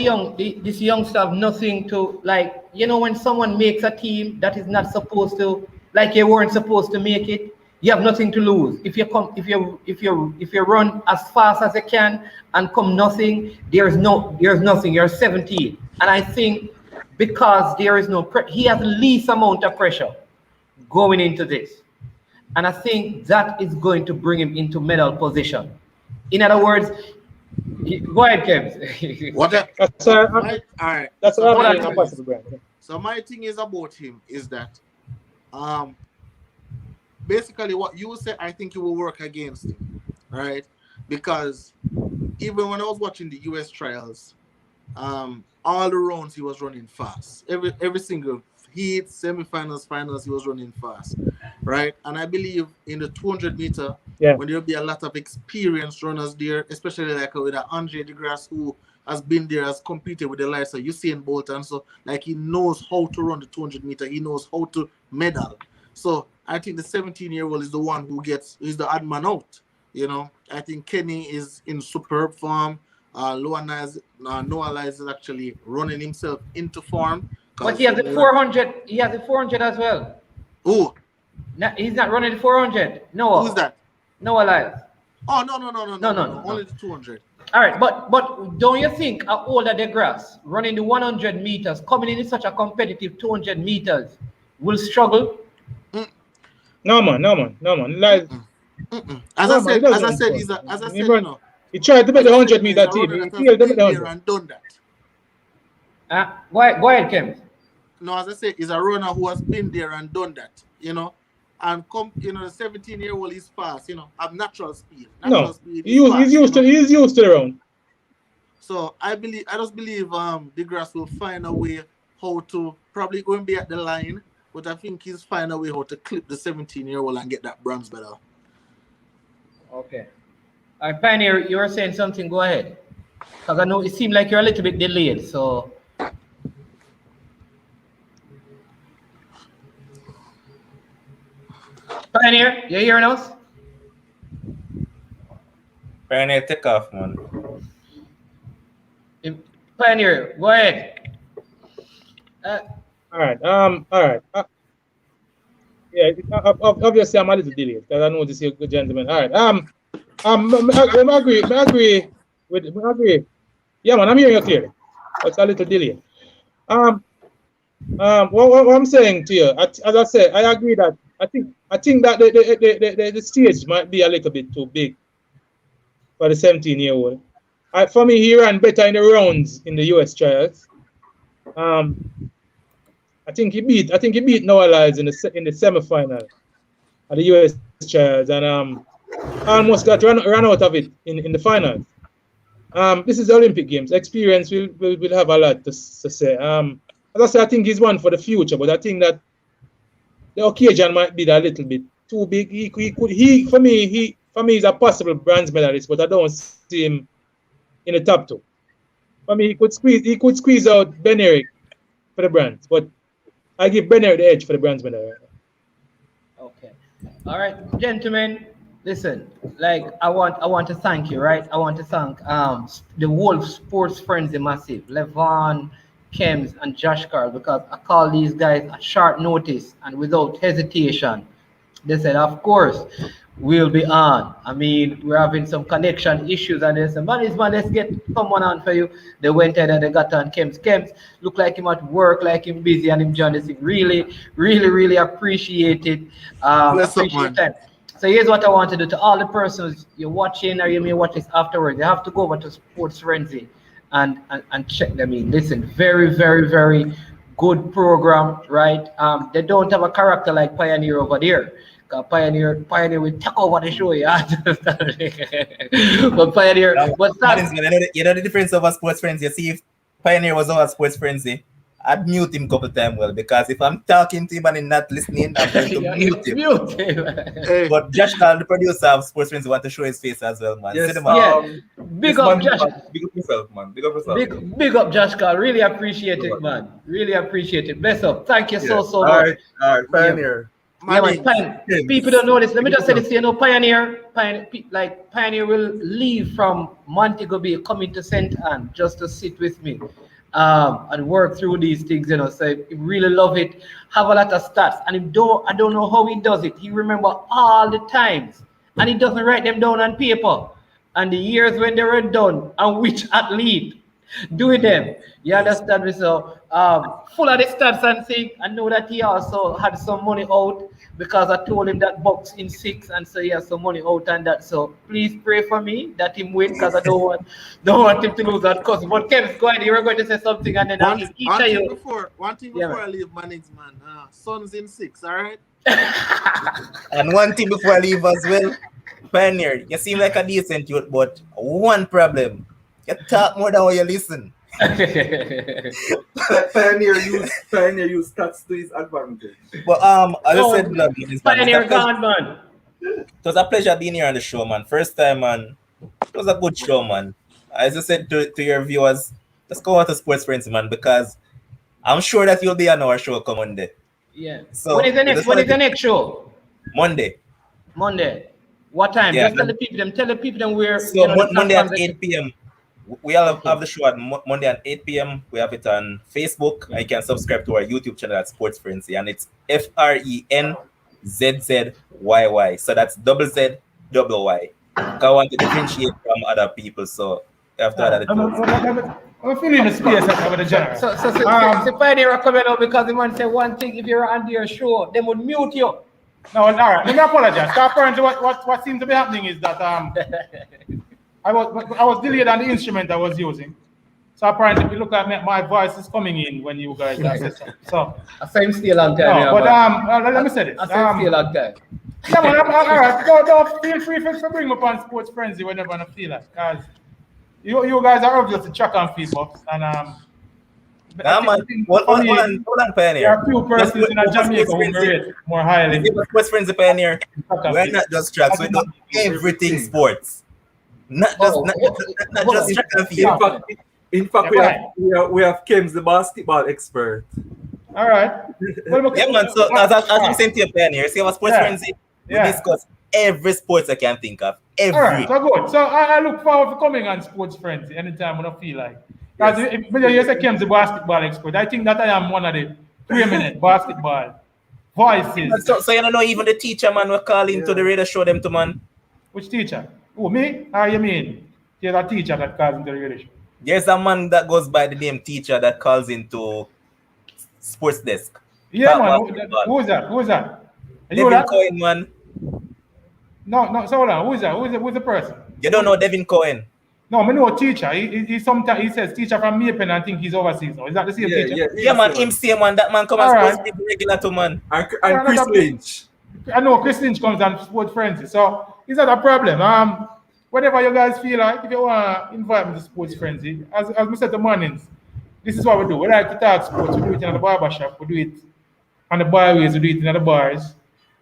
this youngster have nothing to, like, when someone makes a team that is not supposed to, like you weren't supposed to make it, you have nothing to lose. If you run as fast as you can and come nothing, there's nothing. You're 17, and I think because there is he has the least amount of pressure going into this, and I think that is going to bring him into medal position. In other words, go ahead, Kev. All right. That's so what I'm possible, Brian. So my thing is about him is that, basically what you say, I think it will work against him, right? Because even when I was watching the US trials, all the rounds he was running fast. Every single heat, semifinals, finals, he was running fast, right? And I believe in the 200 meter, when there'll be a lot of experienced runners there, especially like with Andre DeGrasse, who has been there, has competed with the likes of Usain Bolt, and so like he knows how to run the 200 meter, he knows how to medal. So I think the 17-year-old is the one is the odd man out. I think Kenny is in superb form. Noah Lyles is actually running himself into form. But he has the 400. He has the 400 as well. Who? He's not running the 400. Noah. Who's that? Noah Lyles. Oh no. Only the 200. All right, but don't you think a older DeGrasse running the 100 meters, coming in such a competitive 200 meters, will struggle? No man. Like, As I said, he tried to make the 100 meter team. He failed to make the 100. And done that. Go ahead, Kim. No, as I said, he's a runner who has been there and done that. And the 17-year-old is fast. Have natural speed. He's used to the round. So I just believe DeGrasse will find a way how to probably going to be at the line. But I think he's find a way how to clip the 17-year-old and get that bronze medal. Okay. All right, Pioneer, you were saying something. Go ahead. Because I know it seemed like you're a little bit delayed. So. Pioneer, you hearing us? Pioneer, take off, man. Pioneer, go ahead. All right. All right. Yeah. Obviously, I'm a little delayed because I know this is a good gentleman. All right. I agree. I agree I agree. Yeah, man. I'm hearing you clearly. It's a little delayed. What I'm saying to you, as I said, I agree that I think that the stage might be a little bit too big for the 17-year-old. For me, he ran better in the rounds in the US trials. I think he beat Noah Lyles in the semifinal of the US trials, and almost got run out of it in the finals. This is the Olympic Games. Experience will have a lot to say. As I said, I think he's one for the future, but I think that the occasion might be a little bit too big. For me, he's a possible bronze medalist, but I don't see him in the top two. For me, he could squeeze out Ben Eric for the bronze, but I give Ben Eric the edge for the bronze medal right now. Okay. All right, gentlemen. Listen, like I want to thank you, right? I want to thank the whole Sports Frenzy Massive, Levon, Kems, and Josh Carl, because I called these guys at short notice and without hesitation. They said, of course, we'll be on. I mean, we're having some connection issues, and they said, man, let's get someone on for you. They went ahead and they got on Kems. Kems look like him at work, like him busy, and him joined this thing. Really, really, really appreciate it. Appreciate that. So here's what I want to do to all the persons you're watching or you may watch this afterwards. You have to go over to Sports Frenzy and check them in. Listen, very, very, very good program, right? They don't have a character like Pioneer over there. Pioneer will take over the show, yeah. But Pioneer, you know the difference of a Sports Frenzy. You see, if Pioneer was our Sports Frenzy, I'd mute him a couple times, well, because if I'm talking to him and he's not listening, I'm going to mute him. But Josh Carl, the producer of Sports Frenzy, want to show his face as well, man. Yes, big up Josh. Big up yourself, man. Big up yourself. Big up Josh Carl. Really appreciate it, man. Really appreciate it. Bless up. Thank you so much. All right, Pioneer. Yeah, man, people don't know this. Let me just say this, Pioneer will leave from Montego Bay coming to St. Anne just to sit with me and work through these things, So he really love it. Have a lot of stats, and I don't know how he does it. He remember all the times, and he doesn't write them down on paper. And the years when they were done, and which athlete doing them. You understand me? So full of the stats and things. I know that he also had some money out because I told him that box in 6, and so he has some money out and that. So please pray for me that him win, because I don't want him to lose that cause. But Kev's going, you were going to say something, and then one thing before I leave management, Suns in 6, all right? And one thing before I leave as well, Pioneer, you seem like a decent youth, but one problem. You talk more than what you listen. Pioneer use stats to his advantage. But as I said, Pioneer gone, man. It was a pleasure being here on the show, man. First time, man. It was a good show, man. As I said to your viewers, let's go out to Sports Frenzy, man, because I'm sure that you'll be on our show come Monday. Yeah. So when is the next show? Monday. What time? Yeah, just tell the people them where. So Monday at 8 p.m. We have the show at Monday at 8 p.m. We have it on Facebook. And you can subscribe to our YouTube channel at Sports Frenzy. And it's FRENZZYY. So that's ZZY. I want to differentiate from other people. So after that, I'm feeling the space over the general. So Pioneer are coming out because the man say one thing: if you're on your show, they would mute you. No, all right. Let me apologize. So apparently, what seems to be happening is that I was delayed on the instrument I was using. So apparently, if you look at my voice is coming in when you guys are saying so. I say him stay a long time. No, but let me say this. I say him stay a long time. Yeah, man, all right. Don't feel free to bring me up on Sports Frenzy whenever I feel like, because you guys are obviously track and field buffs, and man, hold on, Pioneer. There are a few persons in Jamaica who rate more highly. Sports Frenzy, Pioneer. We're not just tracks. We do everything sports. Not just track and field. In fact, we have Kems, the basketball expert. All right. Yeah, man. So as I'm saying to you, Pioneer, see our Sports Frenzy. We discuss every sports I can think of. Every. All right, so good. So I look forward to coming on Sports Frenzzy anytime when I feel like. Because if you say Kim's a basketball expert, I think that I am one of the preeminent basketball voices. So you don't know even the teacher man will call into the radio show them to man. Which teacher? Oh, me? How you mean? There's a teacher that calls into the radio show. There's a man that goes by the name teacher that calls into sports desk. Yeah, man. Who's that? Devin Cohen, man. No. So hold on. Who's that? Who's the person? You don't know Devin Cohen? No, I know a teacher. He sometimes he says teacher from Maypen. I think he's overseas now. Is that the same teacher? Yeah, man. Him same man. That man come and supposed to be regular to man. And Chris Lynch. I know Chris Lynch comes on Sports Frenzzy, so it's not a problem. Whatever you guys feel like, if you want to invite me to Sports Frenzzy, as we said the mornings, this is what we do. We like to talk sports. We do it in the barber shop. We do it on the byways. We do it in the bars.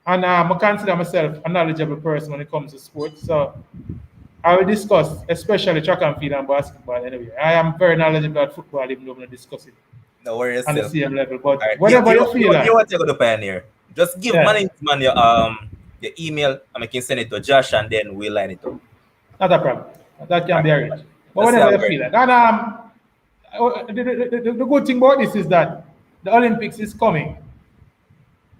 And I consider myself a knowledgeable person when it comes to sports. So I will discuss, especially track and field and basketball anyway. I am very knowledgeable about football, even though I'm going to discuss it no worries on the same level. But right. whatever you feel like. You want to go to Pioneer. Just give man your email and I can send it to Josh and then we'll line it up. Not a problem. That can be arranged. But whatever you feel like. And the good thing about this is that the Olympics is coming.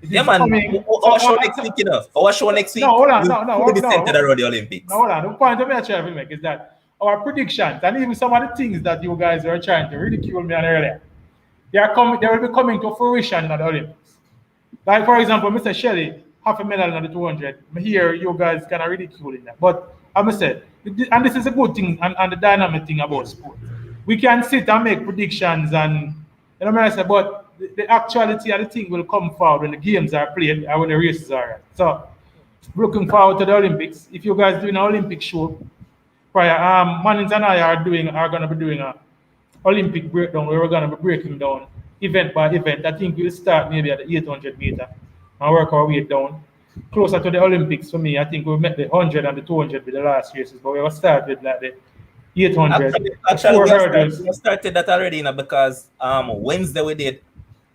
Yeah, man. Our show next week, you know. Our show next week. No, hold on. We'll be centered around the Olympics. No, hold on. The point I'm trying to make is that our predictions and even some of the things that you guys were trying to ridicule me on earlier, they will be coming to fruition in the Olympics. Like, for example, Mr. Shelley, half a medal in the 200. Here, you guys kind of ridiculing that. But as I said, and this is a good thing and the dynamic thing about sport. We can sit and make predictions and, you know what I say, but the actuality of the thing will come forward when the games are played and when the races are. So, looking forward to the Olympics. If you guys doing an Olympic show, prior, Manins and I are going to be doing an Olympic breakdown where we're going to be breaking down event by event. I think we'll start maybe at the 800 meter and work our way down. Closer to the Olympics for me, I think we'll make the 100 and the 200 with the last races, but we will start with like the 800. Actually, we started that already, you know, because Wednesday we did.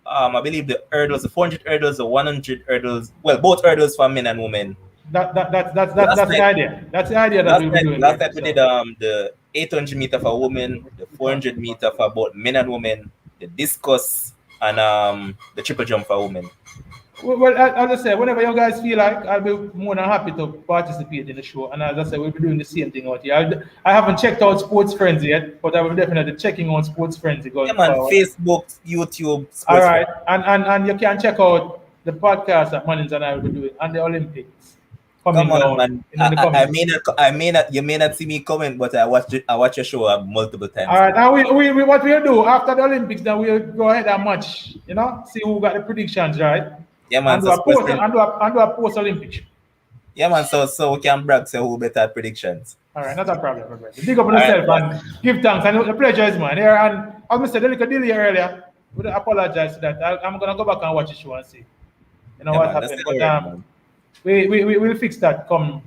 I believe the hurdles, the 400 hurdles, the 100 hurdles. Well, both hurdles for men and women. That's the idea. That's the idea that we'll be doing. Last time we did the 800 meter for women, the 400 meter for both men and women, the discus, and the triple jump for women. Well, as I said, whenever you guys feel like, I'll be more than happy to participate in the show. And as I said, we'll be doing the same thing out here. I haven't checked out Sports Frenzzy yet, but I will definitely checking on Sports Frenzzy going forward. Facebook, YouTube, Sports all right, and you can check out the podcast that Manins and I will be doing and the Olympics coming down. Man. You may not see me comment, but I watch your show multiple times. All right, now we what we'll do after the Olympics, then we'll go ahead and match. You know, see who got the predictions right. Yeah, man. And do a post Olympics. Yeah, man. So we can brag say who better at predictions. All right, not a problem. Dig up on yourself and give thanks. And the pleasure is mine. Here and as I said, a little delay earlier. We apologize for that. I'm gonna go back and watch the show and see. You know what happened. But we'll fix that come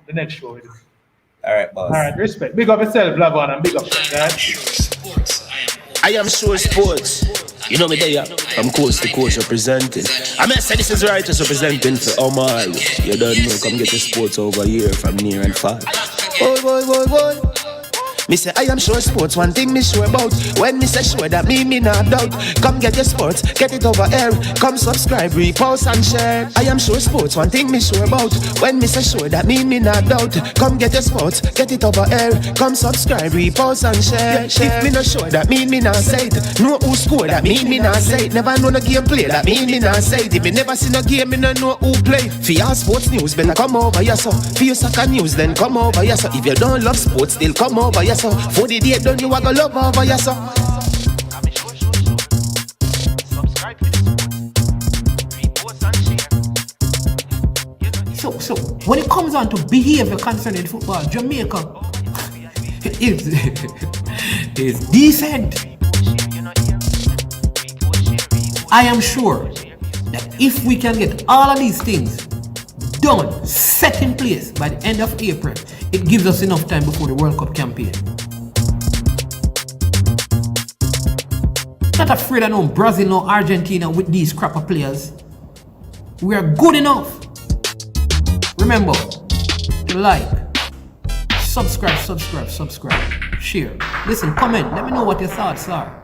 the next show. All right, boss. All right, respect. Big up yourself, Blavon, and big up. I am sure sports. You know me there, from coast to coast representing. I mean, I say this is righteous representing for Omar. You don't know, come get the sports over here from near and far. Boy. Me say I am sure sports, one thing me sure about. When me say sure, that me not doubt. Come get your sports, get it over here. Come subscribe, repost and share. I am sure sports, one thing me sure about. When me say sure, that me not doubt. Come get your sports, get it over here. Come subscribe, repost and share. If me not sure, that me not say it. Know who score, that me not say it. Never know no game play, that me not say it. If me never see no game, me not know who play. For your sports news, better come over here so. For your soccer news, then come over here so. If you don't love sports, still come over here. So, for the day done, you are gonna love over your son. So when it comes on to behavior concerning football, Jamaica is decent. I am sure that if we can get all of these things done, set in place by the end of April, it gives us enough time before the World Cup campaign. Not afraid of no Brazil, no Argentina with these crap of players. We are good enough. Remember to like, subscribe, share. Listen, comment. Let me know what your thoughts are.